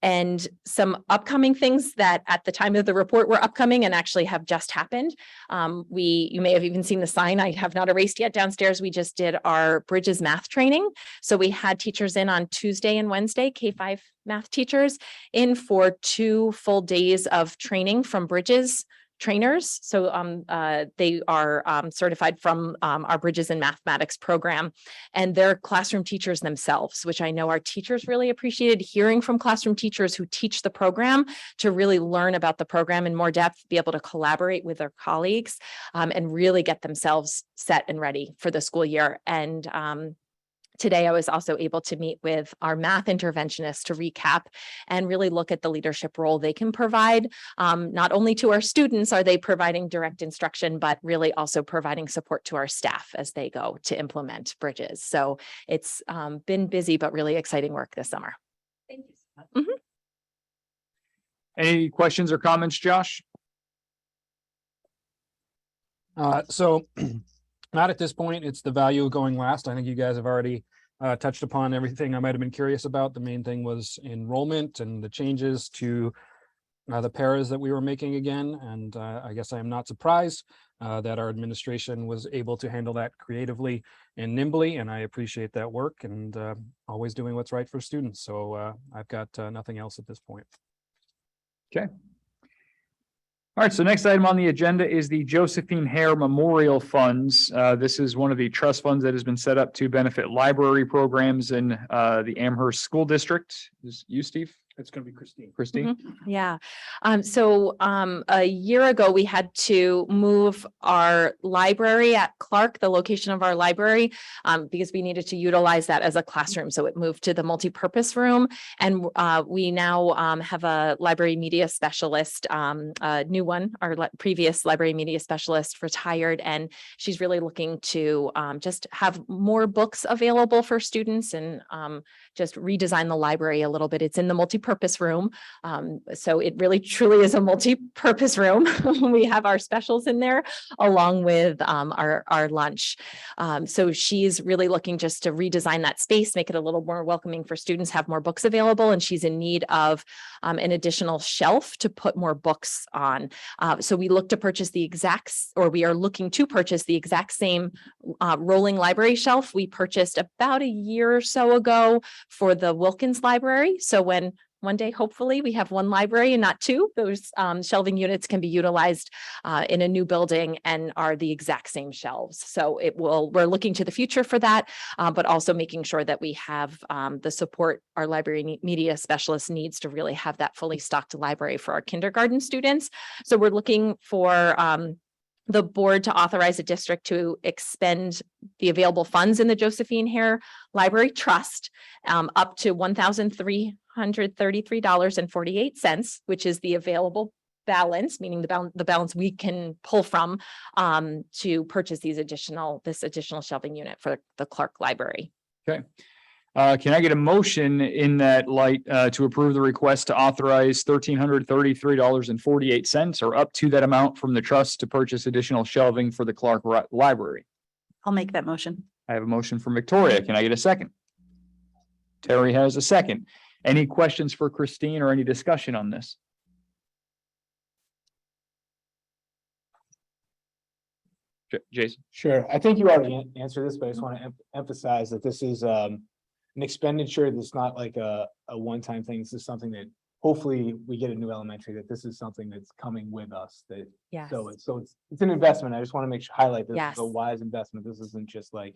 And some upcoming things that at the time of the report were upcoming and actually have just happened. You may have even seen the sign I have not erased yet downstairs. We just did our Bridges math training. So we had teachers in on Tuesday and Wednesday, K-5 math teachers in for 2 full days of training from Bridges trainers. So they are certified from our Bridges in Mathematics program, and they're classroom teachers themselves, which I know our teachers really appreciated hearing from classroom teachers who teach the program to really learn about the program in more depth, be able to collaborate with their colleagues, and really get themselves set and ready for the school year. And today, I was also able to meet with our math interventionist to recap and really look at the leadership role they can provide. Not only to our students are they providing direct instruction, but really also providing support to our staff as they go to implement Bridges. So it's been busy, but really exciting work this summer. Thank you so much. Any questions or comments, Josh? So not at this point, it's the value of going last. I think you guys have already touched upon everything I might have been curious about. The main thing was enrollment and the changes to the paras that we were making again. And I guess I am not surprised that our administration was able to handle that creatively and nimbly. And I appreciate that work and always doing what's right for students. So I've got nothing else at this point. Okay. All right, so next item on the agenda is the Josephine Hare Memorial Funds. This is one of the trust funds that has been set up to benefit library programs in the Amherst School District. Is you, Steve? It's going to be Christine. Christine? Yeah. So a year ago, we had to move our library at Clark, the location of our library, because we needed to utilize that as a classroom. So it moved to the multipurpose room. And we now have a library media specialist, a new one. Our previous library media specialist retired, and she's really looking to just have more books available for students and just redesign the library a little bit. It's in the multi-purpose room. So it really truly is a multi-purpose room. We have our specials in there along with our lunch. So she's really looking just to redesign that space, make it a little more welcoming for students, have more books available. And she's in need of an additional shelf to put more books on. So we look to purchase the we are looking to purchase the exact same rolling library shelf we purchased about a year or so ago for the Wilkins Library. So when one day, hopefully, we have one library and not two, those shelving units can be utilized in a new building and are the exact same shelves. So we're looking to the future for that, but also making sure that we have the support our library media specialist needs to really have that fully stocked library for our kindergarten students. So we're looking for the board to authorize a district to expend the available funds in the Josephine Hare Library Trust up to $1,333.48, which is the available balance, meaning the balance we can pull from to purchase this additional shelving unit for the Clark Library. Okay. Can I get a motion in that light to approve the request to authorize $1,333.48 or up to that amount from the trust to purchase additional shelving for the Clark Library? I'll make that motion. I have a motion from Victoria. Can I get a second? Terry has a second. Any questions for Christine or any discussion on this? Jason? Sure. I think you already answered this, but I just want to emphasize that this is an expenditure that's not like a one-time thing. This is something that hopefully we get a new elementary, that this is something that's coming with us. That Yes. so it's an investment. I just want to highlight this Yes. is a wise investment. This isn't just like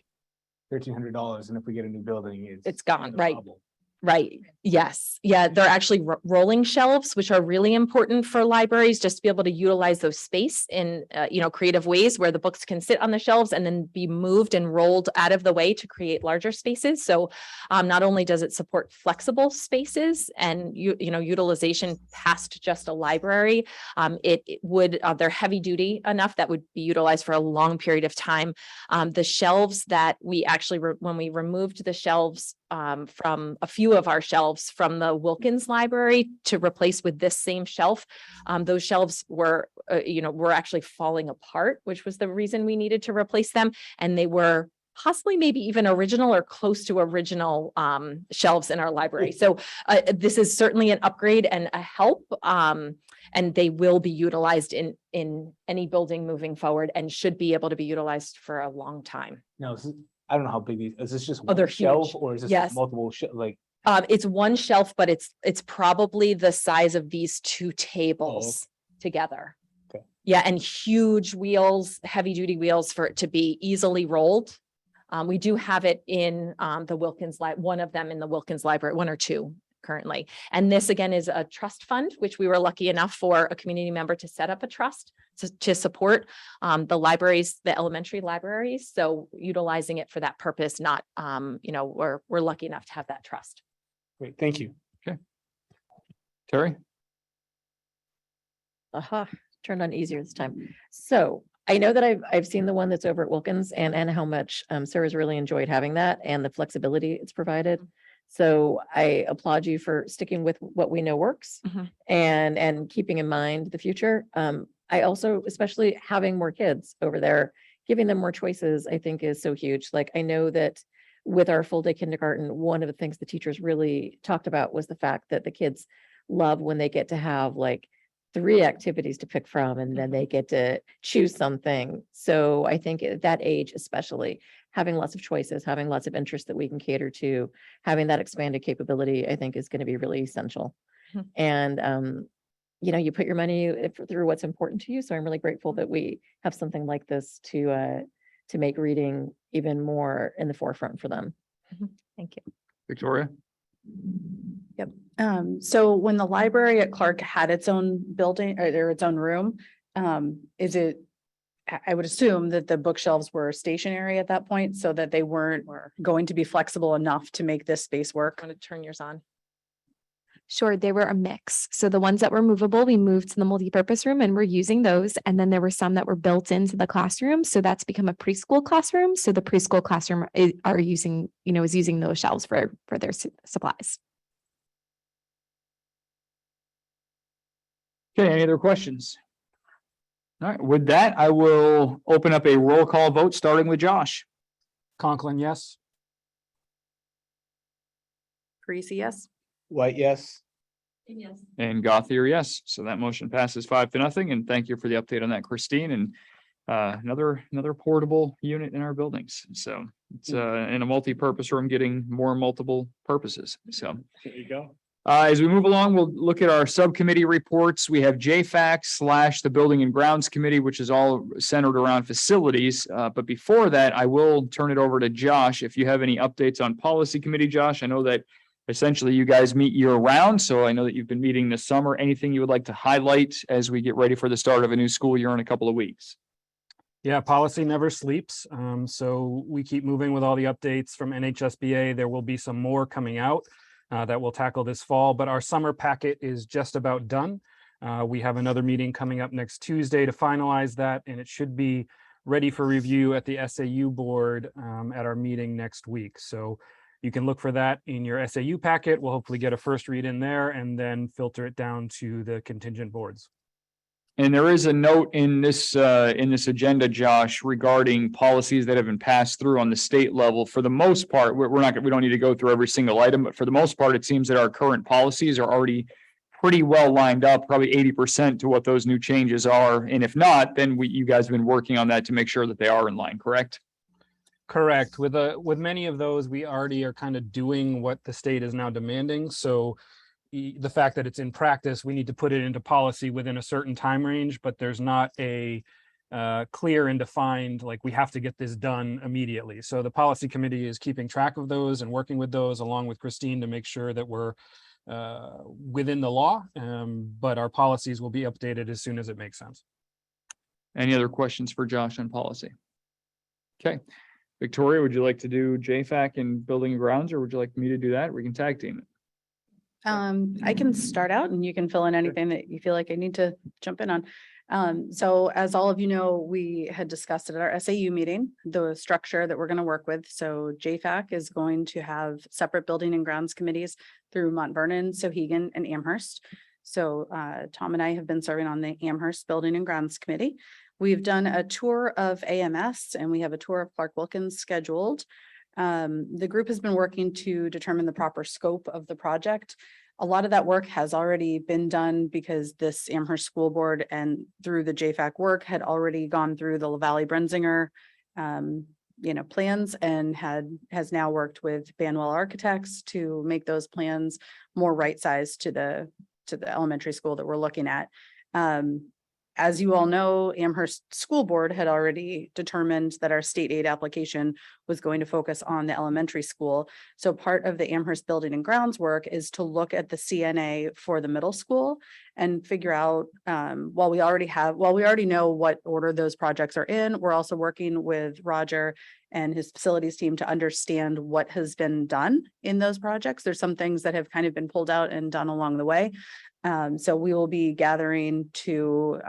$1,300, and if we get a new building, It's gone, a right. problem. Right. Yes. Yeah. They're actually rolling shelves, which are really important for libraries, just to be able to utilize those space in, creative ways where the books can sit on the shelves and then be moved and rolled out of the way to create larger spaces. So not only does it support flexible spaces and, utilization past just a library, they're heavy duty enough that would be utilized for a long period of time. The shelves that we actually, when we removed the shelves from a few of our shelves from the Wilkins Library to replace with this same shelf. Those shelves were actually falling apart, which was the reason we needed to replace them. And they were possibly maybe even original or close to original shelves in our library. So this is certainly an upgrade and a help. And they will be utilized in any building moving forward and should be able to be utilized for a long time. No, I don't know how big is this just they're one shelf huge. or is this Yes. multiple It's one shelf, but it's probably the size of these two tables together. Okay. Yeah, and huge wheels, heavy duty wheels for it to be easily rolled. We do have it in the Wilkins one of them in the Wilkins Library, one or two currently. And this again is a trust fund, which we were lucky enough for a community member to set up a trust to support the libraries, the elementary libraries. So utilizing it for that purpose, not, we're lucky enough to have that trust. Great, thank you. Terry? Aha, turned on easier this time. So I know that I've seen the one that's over at Wilkins and how much Sarah's really enjoyed having that and the flexibility it's provided. So I applaud you for sticking with what we know works Mhm. and keeping in mind the future. I also, especially having more kids over there, giving them more choices, I think is so huge. Like I know that with our full day kindergarten, one of the things the teachers really talked about was the fact that the kids love when they get to have like 3 activities to pick from, and then they get to choose something. So I think at that age, especially having lots of choices, having lots of interests that we can cater to, having that expanded capability, I think is going to be really essential. Mhm. And, you put your money through what's important to you. So I'm really grateful that we have something like this to make reading even more in the forefront for them. Thank you. Victoria? So when the library at Clark had its own building or its own room, I would assume that the bookshelves were stationary at that point so that they weren't going to be flexible enough to make this space work. I'm going to turn yours on. Sure, they were a mix. So the ones that were movable, we moved to the multipurpose room and we're using those. And then there were some that were built into the classroom. So that's become a preschool classroom. So the preschool classroom is using those shelves for their supplies. Okay, any other questions? All right, with that, I will open up a roll call vote, starting with Josh. Conklin, yes. Parisi, yes. White, yes. Yes. And Gothier, yes. So that motion passes 5-0. And thank you for the update on that, Christine. And another portable unit in our buildings. So it's in a multi-purpose room, getting more multiple purposes. So There you go. as we move along, we'll look at our subcommittee reports. We have JFAC / the Building and Grounds Committee, which is all centered around facilities. But before that, I will turn it over to Josh. If you have any updates on policy committee, Josh, I know that essentially you guys meet year round. So I know that you've been meeting this summer. Anything you would like to highlight as we get ready for the start of a new school year in a couple of weeks? Yeah, policy never sleeps. So we keep moving with all the updates from NHSBA. There will be some more coming out that we'll tackle this fall, but our summer packet is just about done. We have another meeting coming up next Tuesday to finalize that, and it should be ready for review at the SAU board at our meeting next week. So you can look for that in your SAU packet. We'll hopefully get a first read in there and then filter it down to the contingent boards. And there is a note in this agenda, Josh, regarding policies that have been passed through on the state level. For the most part, we don't need to go through every single item, but for the most part, it seems that our current policies are already pretty well lined up, probably 80% to what those new changes are. And if not, then you guys have been working on that to make sure that they are in line, correct? Correct. With many of those, we already are kind of doing what the state is now demanding. So the fact that it's in practice, we need to put it into policy within a certain time range, but there's not a clear and defined, like we have to get this done immediately. So the policy committee is keeping track of those and working with those along with Christine to make sure that we're within the law, but our policies will be updated as soon as it makes sense. Any other questions for Josh on policy? Okay. Victoria, would you like to do JFAC and Building and Grounds, or would you like me to do that? We can tag team it. I can start out and you can fill in anything that you feel like I need to jump in on. So as all of you know, we had discussed at our SAU meeting, the structure that we're going to work with. So JFAC is going to have separate building and grounds committees through Mount Vernon, Sohegan, and Amherst. So Tom and I have been serving on the Amherst Building and Grounds Committee. We've done a tour of AMS and we have a tour of Clark Wilkins scheduled. The group has been working to determine the proper scope of the project. A lot of that work has already been done because this Amherst School Board and through the JFAC work had already gone through the LaValle Brenzinger plans and has now worked with Banwell Architects to make those plans more right sized to the elementary school that we're looking at. as you all know, Amherst School Board had already determined that our state aid application was going to focus on the elementary school. So part of the Amherst Building and Grounds work is to look at the CNA for the middle school and figure out, while we already know what order those projects are in, we're also working with Roger and his facilities team to understand what has been done in those projects. There's some things that have kind of been pulled out and done along the way. So we will be gathering to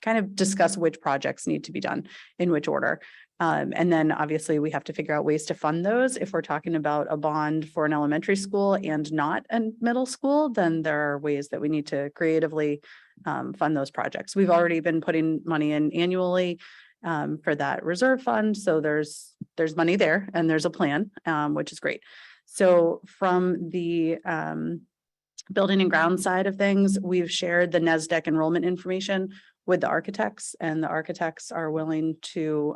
kind of discuss which projects need to be done in which order. And then obviously we have to figure out ways to fund those. If we're talking about a bond for an elementary school and not a middle school, then there are ways that we need to creatively fund those projects. We've already been putting money in annually for that reserve fund. So there's money there and there's a plan, which is great. So from the building and ground side of things, we've shared the NESDEC enrollment information with the architects, and the architects are willing to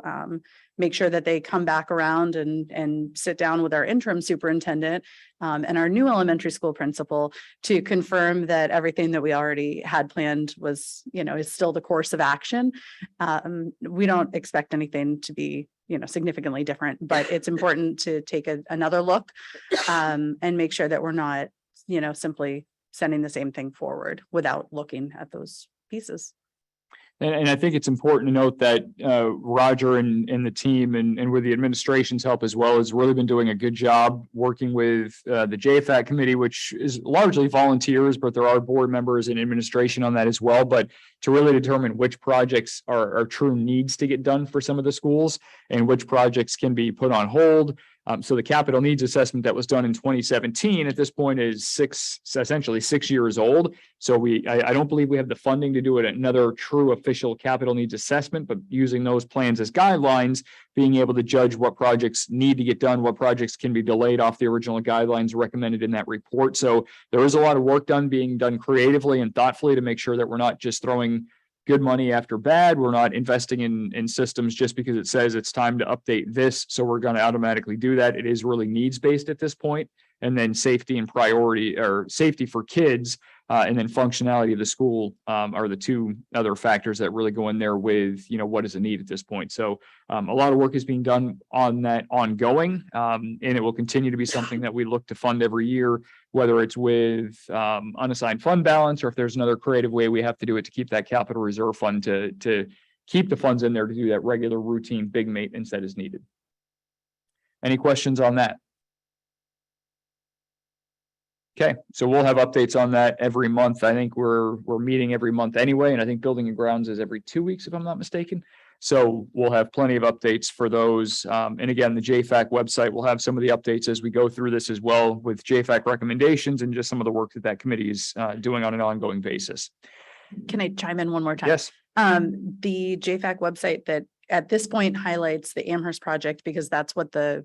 make sure that they come back around and sit down with our interim superintendent and our new elementary school principal to confirm that everything that we already had planned was, is still the course of action. We don't expect anything to be, significantly different, but it's important to take another look and make sure that we're not, simply sending the same thing forward without looking at those pieces. And I think it's important to note that Roger and the team and with the administration's help as well has really been doing a good job working with the JFAC committee, which is largely volunteers, but there are board members and administration on that as well. But to really determine which projects are true needs to get done for some of the schools and which projects can be put on hold. So the capital needs assessment that was done in 2017 at this point is essentially 6 years old. So I don't believe we have the funding to do it another true official capital needs assessment, but using those plans as guidelines, being able to judge what projects need to get done, what projects can be delayed off the original guidelines recommended in that report. So there is a lot of work being done creatively and thoughtfully to make sure that we're not just throwing good money after bad. We're not investing in systems just because it says it's time to update this. So we're going to automatically do that. It is really needs-based at this point. And then safety and priority, or safety for kids, and then functionality of the school are the two other factors that really go in there with, what is a need at this point. So a lot of work is being done on that ongoing, and it will continue to be something that we look to fund every year, whether it's with unassigned fund balance or if there's another creative way we have to do it to keep that capital reserve fund to keep the funds in there to do that regular routine big maintenance that is needed. Any questions on that? Okay, so we'll have updates on that every month. I think we're meeting every month anyway, and I think Building and Grounds is every 2 weeks, if I'm not mistaken. So we'll have plenty of updates for those. And again, the JFAC website will have some of the updates as we go through this as well with JFAC recommendations and just some of the work that committee is doing on an ongoing basis. Can I chime in one more time? Yes. The JFAC website that at this point highlights the Amherst project, because that's what the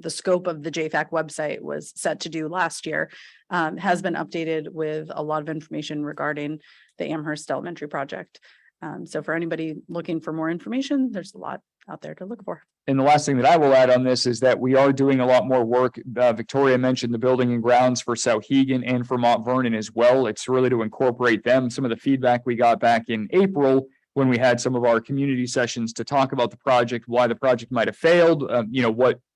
scope of the JFAC website was set to do last year, has been updated with a lot of information regarding the Amherst Elementary project. So for anybody looking for more information, there's a lot out there to look for. And the last thing that I will add on this is that we are doing a lot more work. Victoria mentioned the Building and Grounds for Souhegan and for Mount Vernon as well. It's really to incorporate them. Some of the feedback we got back in April when we had some of our community sessions to talk about the project, why the project might have failed,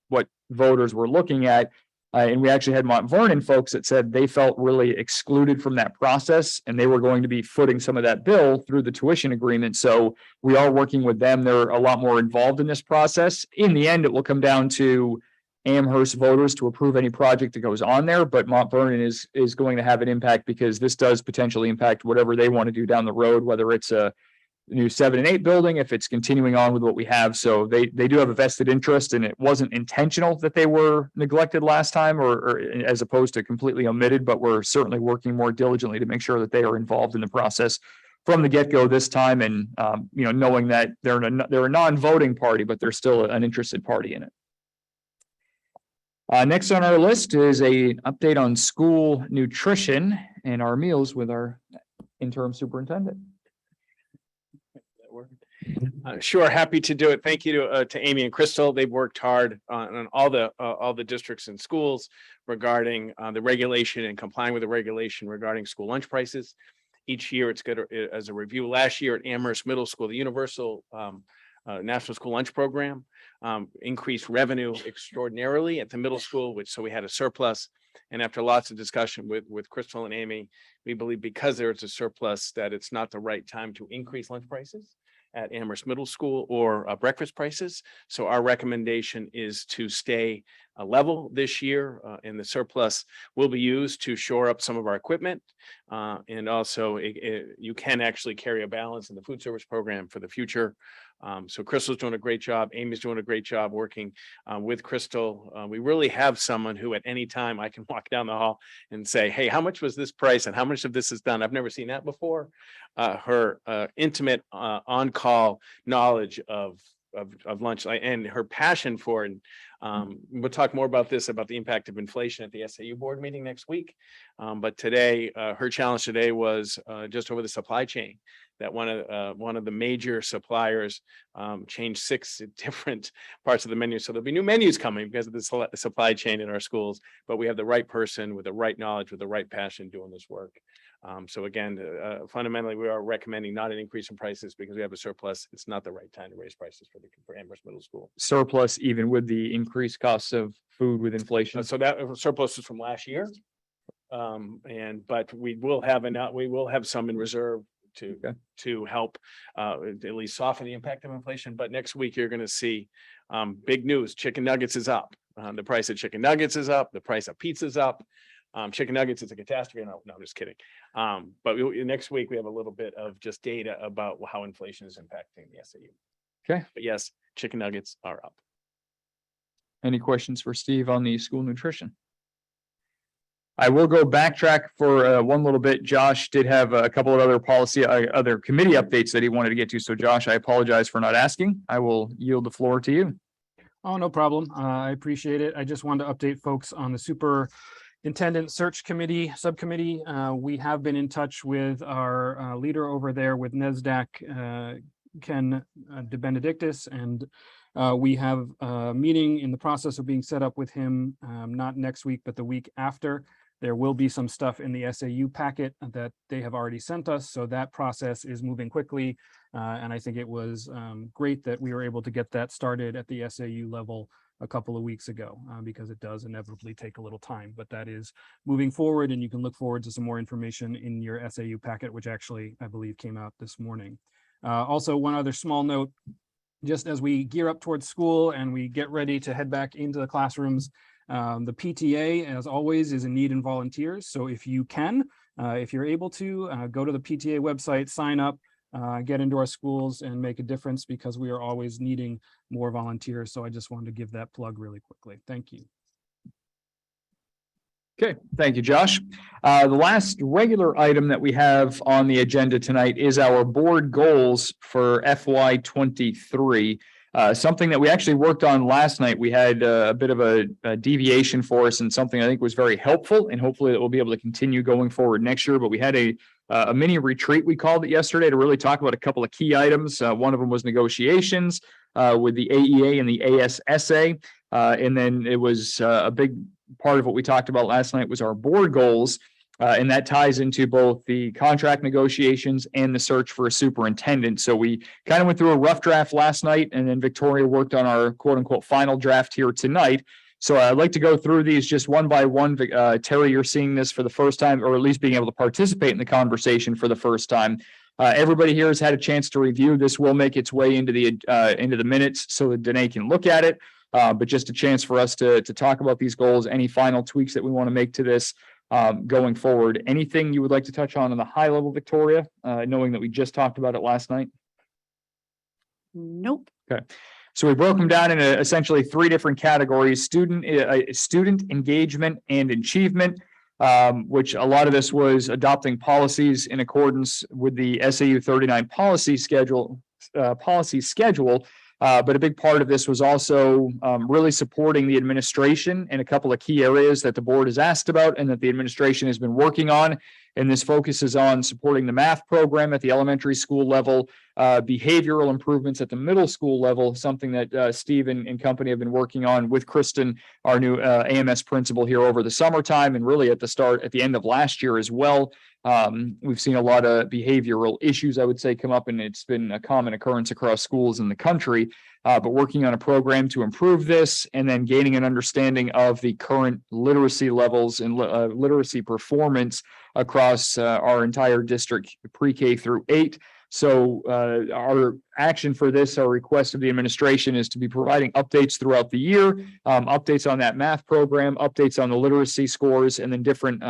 what voters were looking at. And we actually had Mount Vernon folks that said they felt really excluded from that process and they were going to be footing some of that bill through the tuition agreement. So we are working with them. They're a lot more involved in this process. In the end, it will come down to Amherst voters to approve any project that goes on there, but Mount Vernon is going to have an impact because this does potentially impact whatever they want to do down the road, whether it's a new 7 and 8 building, if it's continuing on with what we have. So they do have a vested interest, and it wasn't intentional that they were neglected last time or as opposed to completely omitted, but we're certainly working more diligently to make sure that they are involved in the process from the get-go this time. And, knowing that they're a non-voting party, but they're still an interested party in it. Next on our list is an update on school nutrition and our meals with our interim superintendent. Sure, happy to do it. Thank you to Amy and Crystal. They've worked hard on all the districts and schools regarding the regulation and complying with the regulation regarding school lunch prices. Each year it's good as a review. Last year at Amherst Middle School, the Universal National School Lunch Program increased revenue extraordinarily at the middle school, so we had a surplus. And after lots of discussion with Crystal and Amy, we believe because there is a surplus that it's not the right time to increase lunch prices at Amherst Middle School or breakfast prices. So our recommendation is to stay level this year, and the surplus will be used to shore up some of our equipment. And also you can actually carry a balance in the food service program for the future. So Crystal's doing a great job. Amy's doing a great job working with Crystal. We really have someone who at any time I can walk down the hall and say, hey, how much was this price and how much of this is done? I've never seen that before. Her intimate on-call knowledge of lunch and her passion for it. We'll talk more about this, about the impact of inflation at the SAU board meeting next week. But today, her challenge today was just over the supply chain, that one of the major suppliers changed 6 different parts of the menu. So there'll be new menus coming because of the supply chain in our schools, but we have the right person with the right knowledge, with the right passion doing this work. So again, fundamentally, we are recommending not an increase in prices because we have a surplus. It's not the right time to raise prices for Amherst Middle School. Surplus even with the increased costs of food with inflation. So that surplus is from last year. But we will have some in reserve to help at least soften the impact of inflation. But next week, you're going to see big news. Chicken nuggets is up. The price of chicken nuggets is up. The price of pizza is up. Chicken nuggets is a catastrophe. No, I'm just kidding. But next week, we have a little bit of just data about how inflation is impacting the SAU. Okay. But yes, chicken nuggets are up. Any questions for Steve on the school nutrition? I will go backtrack for one little bit. Josh did have a couple of other committee updates that he wanted to get to. So Josh, I apologize for not asking. I will yield the floor to you. Oh, no problem. I appreciate it. I just wanted to update folks on the Superintendent Search Committee Subcommittee. We have been in touch with our leader over there with NESDAQ, Ken DeBenedictis, and we have a meeting in the process of being set up with him, not next week, but the week after. There will be some stuff in the SAU packet that they have already sent us, so that process is moving quickly. And I think it was great that we were able to get that started at the SAU level a couple of weeks ago, because it does inevitably take a little time, but that is moving forward, and you can look forward to some more information in your SAU packet, which actually, I believe, came out this morning. Also, one other small note, just as we gear up towards school and we get ready to head back into the classrooms, the PTA, as always, is in need in volunteers. So if you can, if you're able to, go to the PTA website, sign up, get into our schools and make a difference, because we are always needing more volunteers. So I just wanted to give that plug really quickly. Thank you. Okay, thank you, Josh. The last regular item that we have on the agenda tonight is our board goals for FY23. Something that we actually worked on last night. We had a bit of a deviation for us and something I think was very helpful, and hopefully that we'll be able to continue going forward next year. But we had a mini retreat, we called it yesterday, to really talk about a couple of key items. One of them was negotiations with the AEA and the ASSA. And then it was a big part of what we talked about last night was our board goals. And that ties into both the contract negotiations and the search for a superintendent. So we kind of went through a rough draft last night, and then Victoria worked on our quote unquote final draft here tonight. So I'd like to go through these just one by one. Terry, you're seeing this for the first time, or at least being able to participate in the conversation for the first time. Everybody here has had a chance to review. This will make its way into the minutes so that Danae can look at it. But just a chance for us to talk about these goals, any final tweaks that we want to make to this going forward. Anything you would like to touch on the high level, Victoria, knowing that we just talked about it last night? Nope. Okay. So we broke them down into essentially 3 different categories: student engagement and achievement, which a lot of this was adopting policies in accordance with the SAU 39 policy schedule. But a big part of this was also really supporting the administration in a couple of key areas that the board has asked about and that the administration has been working on. And this focuses on supporting the math program at the elementary school level, behavioral improvements at the middle school level, something that Steve and company have been working on with Kristen, our new AMS principal here over the summertime, and really at the end of last year as well. We've seen a lot of behavioral issues, I would say, come up, and it's been a common occurrence across schools in the country. But working on a program to improve this, and then gaining an understanding of the current literacy levels and literacy performance across our entire district, pre-K through 8. So our action for this, our request of the administration, is to be providing updates throughout the year, updates on that math program, updates on the literacy scores, and then different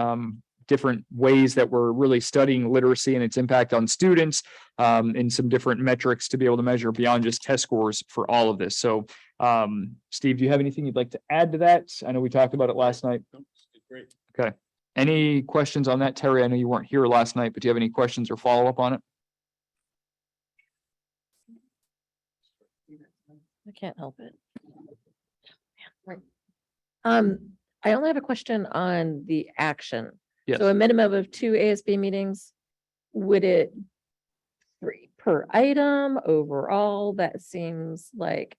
ways that we're really studying literacy and its impact on students, and some different metrics to be able to measure beyond just test scores for all of this. So Steve, do you have anything you'd like to add to that? I know we talked about it last night. Great. Okay. Any questions on that, Terry? I know you weren't here last night, but do you have any questions or follow up on it? I can't help it. I only have a question on the action. Yes. So a minimum of 2 ASB meetings, would it 3 per item overall? That seems like,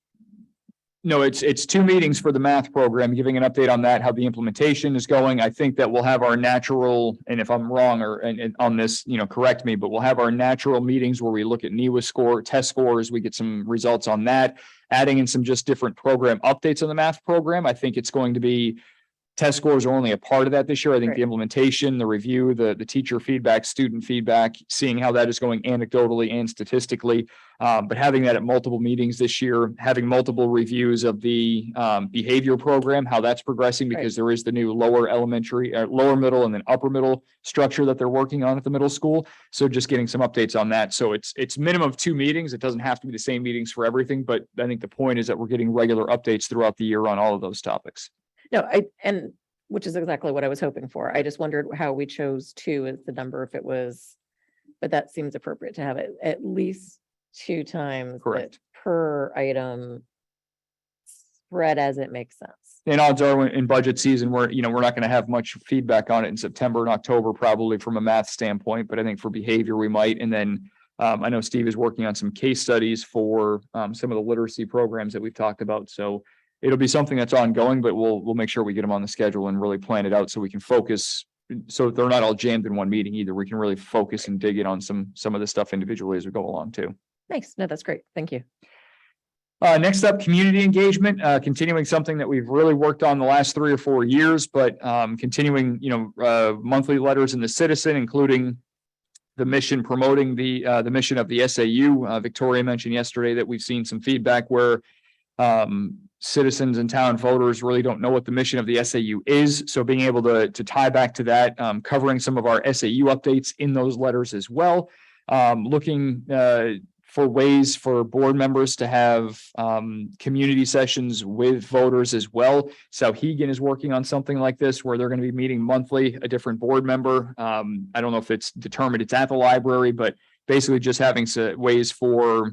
No, it's 2 meetings for the math program, giving an update on that, how the implementation is going. I think that we'll have our natural, and if I'm wrong and on this, correct me, but we'll have our natural meetings where we look at NEWA score, test scores, we get some results on that, adding in some just different program updates on the math program. I think it's going to be test scores are only a part of that this year. I think Right. the implementation, the review, the teacher feedback, student feedback, seeing how that is going anecdotally and statistically. But having that at multiple meetings this year, having multiple reviews of the behavior program, how that's progressing, because there is the new lower elementary, lower middle, and then upper middle structure that they're working on at the middle school. So just getting some updates on that. So it's minimum of 2 meetings. It doesn't have to be the same meetings for everything, but I think the point is that we're getting regular updates throughout the year on all of those topics. no, and which is exactly what I was hoping for. I just wondered how we chose 2 as the number, if it was, but that seems appropriate to have it at least 2 times. but Correct. Per item, spread as it makes sense. And odds are in budget season, we're not going to have much feedback on it in September and October, probably from a math standpoint, but I think for behavior we might. And then I know Steve is working on some case studies for some of the literacy programs that we've talked about. So it'll be something that's ongoing, but we'll make sure we get them on the schedule and really plan it out so we can focus. So they're not all jammed in one meeting either. We can really focus and dig in on some of the stuff individually as we go along too. Nice. No, that's great. Thank you. Next up, community engagement, continuing something that we've really worked on the last 3 or 4 years, but continuing, monthly letters in the Citizen, including the mission, promoting the mission of the SAU. Victoria mentioned yesterday that we've seen some feedback where citizens and town voters really don't know what the mission of the SAU is. So being able to tie back to that, covering some of our SAU updates in those letters as well, looking for ways for board members to have community sessions with voters as well. Sauhegan is working on something like this where they're going to be meeting monthly, a different board member. I don't know if it's determined it's at the library, but basically just having ways for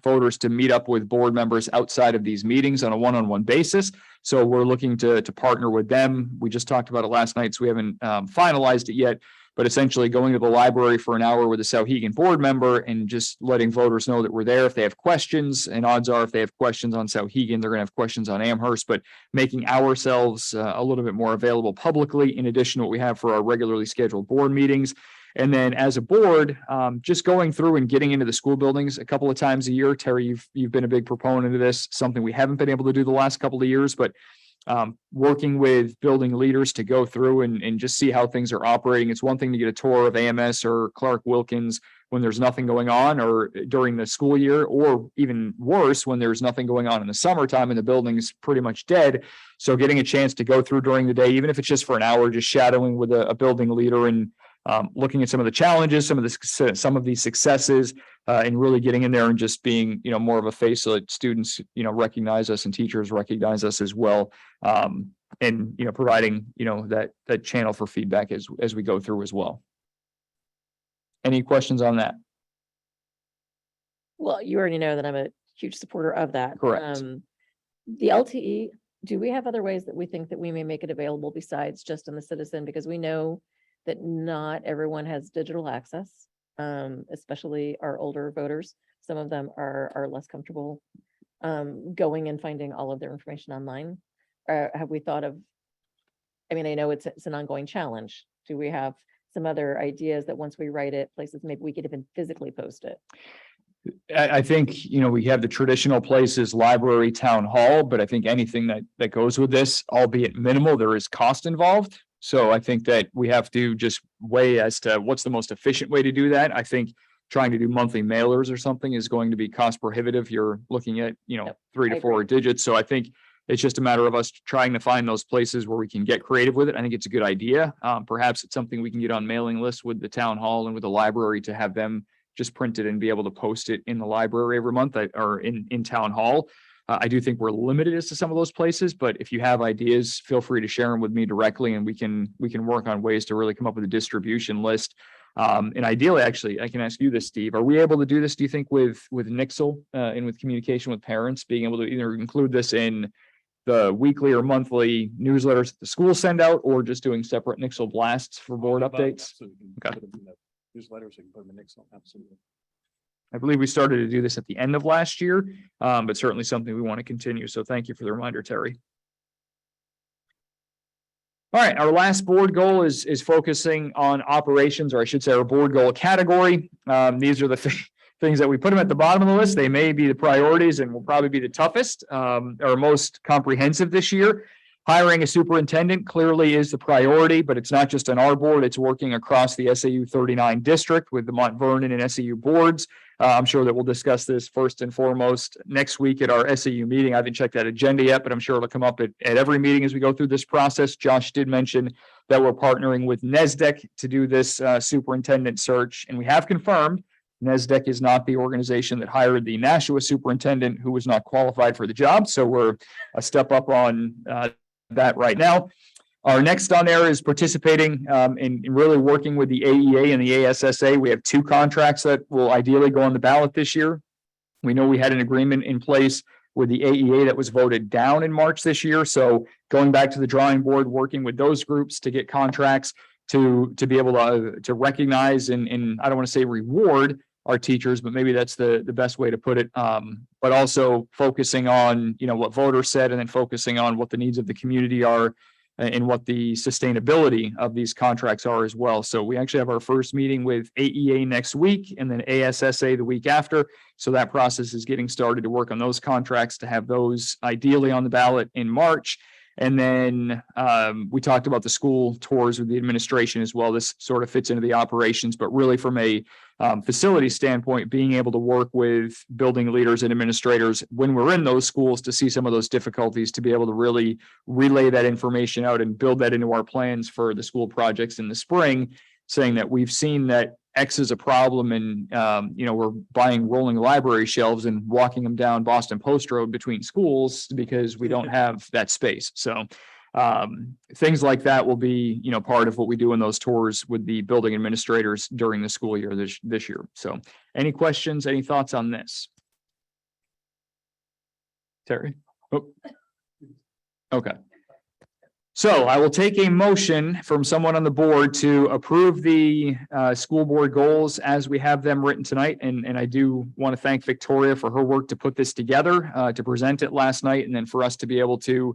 voters to meet up with board members outside of these meetings on a one-on-one basis. So we're looking to partner with them. We just talked about it last night, so we haven't finalized it yet, but essentially going to the library for an hour with a Sauhegan board member and just letting voters know that we're there if they have questions. And odds are if they have questions on Sauhegan, they're going to have questions on Amherst, but making ourselves a little bit more available publicly in addition to what we have for our regularly scheduled board meetings. And then as a board, just going through and getting into the school buildings a couple of times a year. Terry, you've been a big proponent of this, something we haven't been able to do the last couple of years, but working with building leaders to go through and just see how things are operating. It's one thing to get a tour of AMS or Clark Wilkins when there's nothing going on or during the school year, or even worse, when there's nothing going on in the summertime and the building's pretty much dead. So getting a chance to go through during the day, even if it's just for an hour, just shadowing with a building leader and looking at some of the challenges, some of these successes, and really getting in there and just being, more of a face so that students, recognize us and teachers recognize us as well. And, providing, that channel for feedback as we go through as well. Any questions on that? Well, you already know that I'm a huge supporter of that. Correct. The LTE, do we have other ways that we think that we may make it available besides just in the Citizen? Because we know that not everyone has digital access, especially our older voters. Some of them are less comfortable going and finding all of their information online. Have we thought of, I mean, I know it's an ongoing challenge. Do we have some other ideas that once we write it, places maybe we could even physically post it? I think, we have the traditional places, library, town hall, but I think anything that goes with this, albeit minimal, there is cost involved. So I think that we have to just weigh as to what's the most efficient way to do that. I think trying to do monthly mailers or something is going to be cost prohibitive. You're looking at, Yep, 3 I to 4 digits. So I think it's just a matter of us trying to find those places where we can get creative with it. I think it's a good idea. Perhaps it's something we can get on mailing lists with the town hall and with the library to have them just print it and be able to post it in the library every month or in town hall. I do think we're limited as to some of those places, but if you have ideas, feel free to share them with me directly and we can work on ways to really come up with a distribution list. And ideally, actually, I can ask you this, Steve, are we able to do this, do you think, with Nixle and with communication with parents, being able to either include this in the weekly or monthly newsletters that the schools send out, or just doing separate Nixle blasts for board updates? Okay. Newsletters, you can put them in Excel, absolutely. I believe we started to do this at the end of last year, but certainly something we want to continue. So thank you for the reminder, Terry. All right, our last board goal is focusing on operations, or I should say our board goal category. These are the things that we put them at the bottom of the list. They may be the priorities and will probably be the toughest or most comprehensive this year. Hiring a superintendent clearly is the priority, but it's not just on our board. It's working across the SAU 39 district with the Mont Vernon and SAU boards. I'm sure that we'll discuss this first and foremost next week at our SAU meeting. I haven't checked that agenda yet, but I'm sure it'll come up at every meeting as we go through this process. Josh did mention that we're partnering with NESDEC to do this superintendent search, and we have confirmed NESDEC is not the organization that hired the Nashua superintendent who was not qualified for the job. So we're a step up on that right now. Our next on there is participating in really working with the AEA and the ASSA. We have 2 contracts that will ideally go on the ballot this year. We know we had an agreement in place with the AEA that was voted down in March this year. So going back to the drawing board, working with those groups to get contracts to be able to recognize and I don't want to say reward our teachers, but maybe that's the best way to put it. But also focusing on, what voters said, and then focusing on what the needs of the community are and what the sustainability of these contracts are as well. So we actually have our first meeting with AEA next week and then ASSA the week after. So that process is getting started to work on those contracts to have those ideally on the ballot in March. And then we talked about the school tours with the administration as well. This sort of fits into the operations, but really from a facility standpoint, being able to work with building leaders and administrators when we're in those schools to see some of those difficulties, to be able to really relay that information out and build that into our plans for the school projects in the spring, saying that we've seen that X is a problem and, we're buying rolling library shelves and walking them down Boston Post Road between schools because we don't have that space. So things like that will be, part of what we do in those tours with the building administrators during the school year this year. So any questions, any thoughts on this? Terry? Oh. Okay. So I will take a motion from someone on the board to approve the school board goals as we have them written tonight. And I do want to thank Victoria for her work to put this together, to present it last night, and then for us to be able to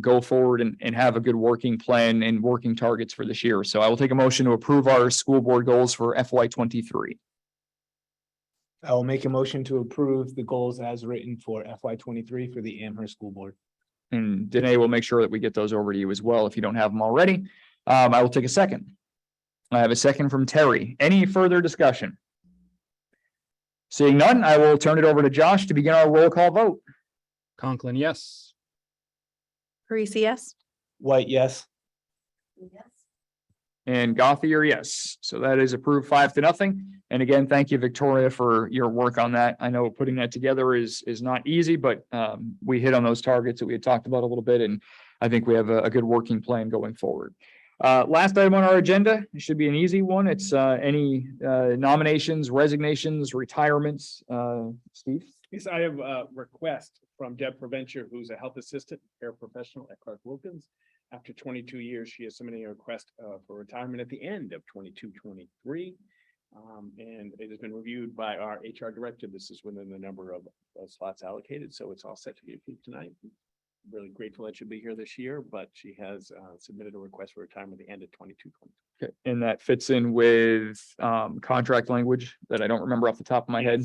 go forward and have a good working plan and working targets for this year. So I will take a motion to approve our school board goals for FY23. I will make a motion to approve the goals as written for FY23 for the Amherst School Board. And Danae will make sure that we get those over to you as well if you don't have them already. I will take a second. I have a second from Terry. Any further discussion? Seeing none, I will turn it over to Josh to begin our roll call vote. Conklin, yes. Parisi, yes. White, yes. And Gothier, yes. So that is approved 5-0. And again, thank you, Victoria, for your work on that. I know putting that together is not easy, but we hit on those targets that we had talked about a little bit, and I think we have a good working plan going forward. Last item on our agenda, it should be an easy one. It's any nominations, resignations, retirements. Steve? Yes, I have a request from Deb Provencher, who's a health assistant, paraprofessional at Clark Wilkins. after 22 years, she is submitting a request for retirement at the end of 22-23. And it has been reviewed by our HR director. This is within the number of slots allocated, so it's all set to be approved tonight. Really grateful that she'll be here this year, but she has submitted a request for retirement at the end of 22-23. Okay, and that fits in with contract language that I don't remember off the top of my head.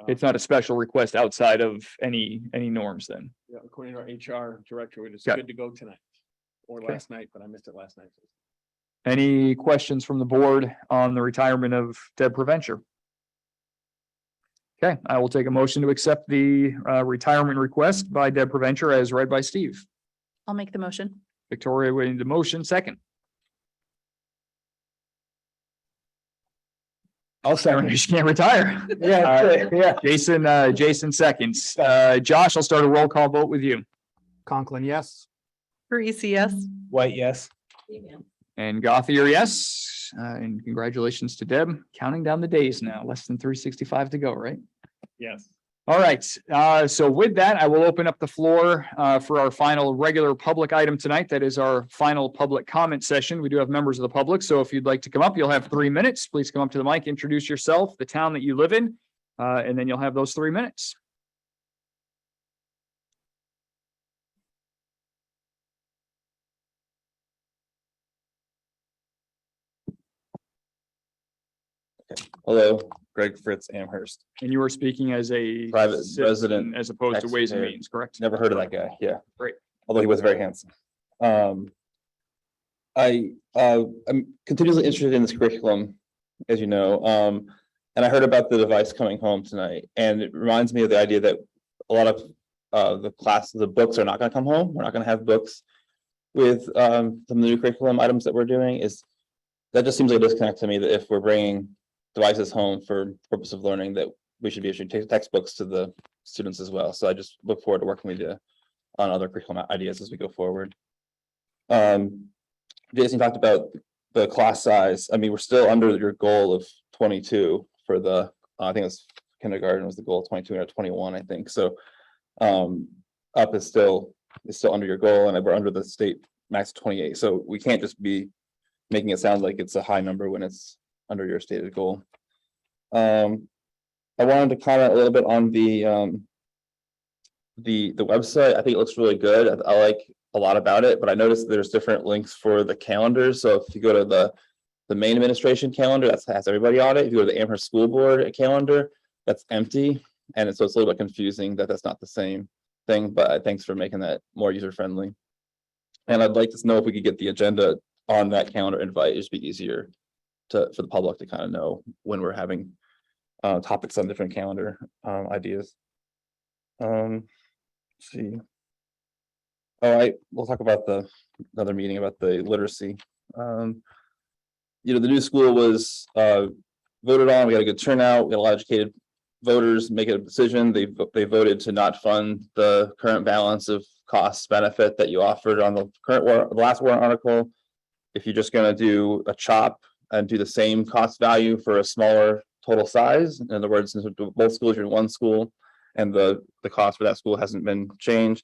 It's not a special request outside of any norms then. Yeah, according to our HR director, it is Got it. good to go tonight or Okay. last night, but I missed it last night. Any questions from the board on the retirement of Deb Preventure? Okay, I will take a motion to accept the retirement request by Deb Preventure as read by Steve. I'll make the motion. Victoria with the motion, second. I'll She can't retire. Yeah. Jason seconds. Josh, I'll start a roll call vote with you. Conklin, yes. Parisi, yes. White, yes. And Gothier, yes. And congratulations to Deb. Counting down the days now, less than 365 to go, right? Yes. All right, so with that, I will open up the floor for our final regular public item tonight. That is our final public comment session. We do have members of the public, so if you'd like to come up, you'll have 3 minutes. Please come up to the mic, introduce yourself, the town that you live in, and then you'll have those 3 minutes. Hello, Greg Fritz, Amherst. And you are speaking as a Private citizen resident, as opposed to Ways and taxpayer. Means, correct? Never heard of that guy. Yeah. Great. Although he was very handsome. I'm continuously interested in this curriculum, as you know. And I heard about the device coming home tonight, and it reminds me of the idea that a lot of the books are not going to come home. We're not going to have books with some of the new curriculum items that we're doing. That just seems like a disconnect to me, that if we're bringing devices home for purpose of learning, that we should be issuing textbooks to the students as well. So I just look forward to working with you on other curriculum ideas as we go forward. Jason talked about the class size. I mean, we're still under your goal of 22 for the, I think it's kindergarten was the goal of 22 or 21, I think. So up is still under your goal, and we're under the state max 28. So we can't just be making it sound like it's a high number when it's under your stated goal. I wanted to comment a little bit on the website. I think it looks really good. I like a lot about it, but I noticed there's different links for the calendars. So if you go to the main administration calendar, that has everybody on it. If you go to the Amherst School Board calendar, that's empty. And so it's a little bit confusing that that's not the same thing, but thanks for making that more user-friendly. And I'd like to know if we could get the agenda on that calendar invite. It'd just be easier for the public to kind of know when we're having topics on different calendar ideas. Let's see. All right, we'll talk about another meeting about the literacy. The new school was voted on. We got a good turnout. We got a lot of educated voters make a decision. They voted to not fund the current balance of cost benefit that you offered on the last warrant article. If you're just going to do a chop and do the same cost value for a smaller total size, in other words, both schools are in one school and the cost for that school hasn't been changed,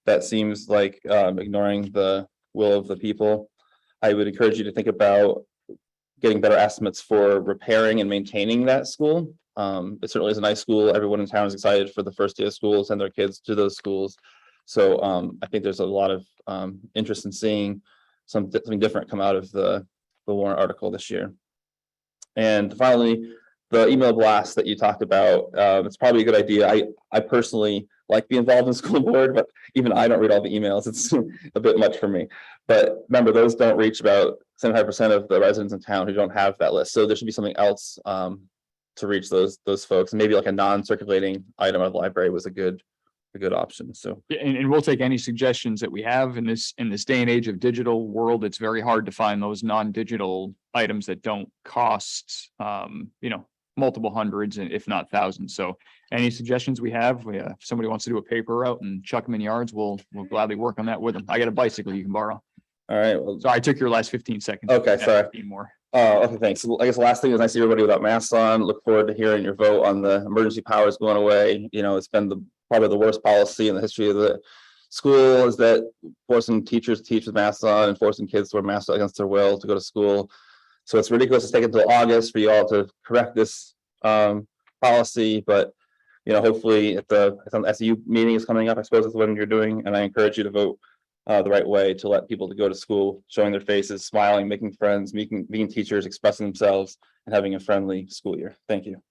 that seems like ignoring the will of the people. I would encourage you to think about getting better estimates for repairing and maintaining that school. It certainly is a nice school. Everyone in town is excited for the first day of school, send their kids to those schools. So I think there's a lot of interest in seeing something different come out of the warrant article this year. And finally, the email blast that you talked about, it's probably a good idea. I personally like being involved in school board, but even I don't read all the emails. It's a bit much for me. But remember, those don't reach about 75% of the residents in town who don't have that list. So there should be something else to reach those folks. And maybe like a non-circulating item of the library was a good option. So Yeah, and we'll take any suggestions that we have in this day and age of digital world. It's very hard to find those non-digital items that don't cost multiple hundreds and if not thousands. So any suggestions we have, if somebody wants to do a paper route and chuck them in yards, we'll gladly work on that with them. I got a bicycle you can borrow. all right, well, Sorry, I took your last 15 seconds. Okay, Yeah, sorry. 15 more. okay, thanks. I guess the last thing is I see everybody without masks on. Look forward to hearing your vote on the emergency powers going away. It's been probably the worst policy in the history of the school is that forcing teachers to teach with masks on and forcing kids to wear masks against their will to go to school. So it's ridiculous to take until August for you all to correct this policy, but hopefully at the SU meeting is coming up, I suppose is when you're doing, and I encourage you to vote the right way to let people to go to school, showing their faces, smiling, making friends, meeting teachers, expressing themselves, and having a friendly school year. Thank you.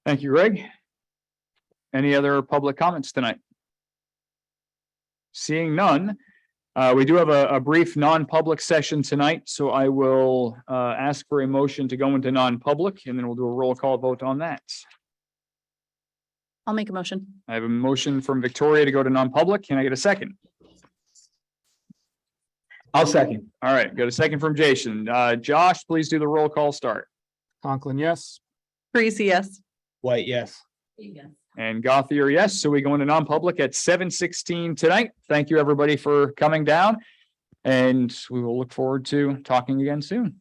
Thank you, Greg. Any other public comments tonight? Seeing none, we do have a brief non-public session tonight, so I will ask for a motion to go into non-public, and then we'll do a roll call vote on that. I'll make a motion. I have a motion from Victoria to go to non-public. Can I get a second? I'll second. All right, got a second from Jason. Josh, please do the roll call start. Conklin, yes. Parisi, yes. White, yes. And Gothier, yes. So we go into non-public at 7:16 tonight. Thank you, everybody, for coming down. And we will look forward to talking again soon.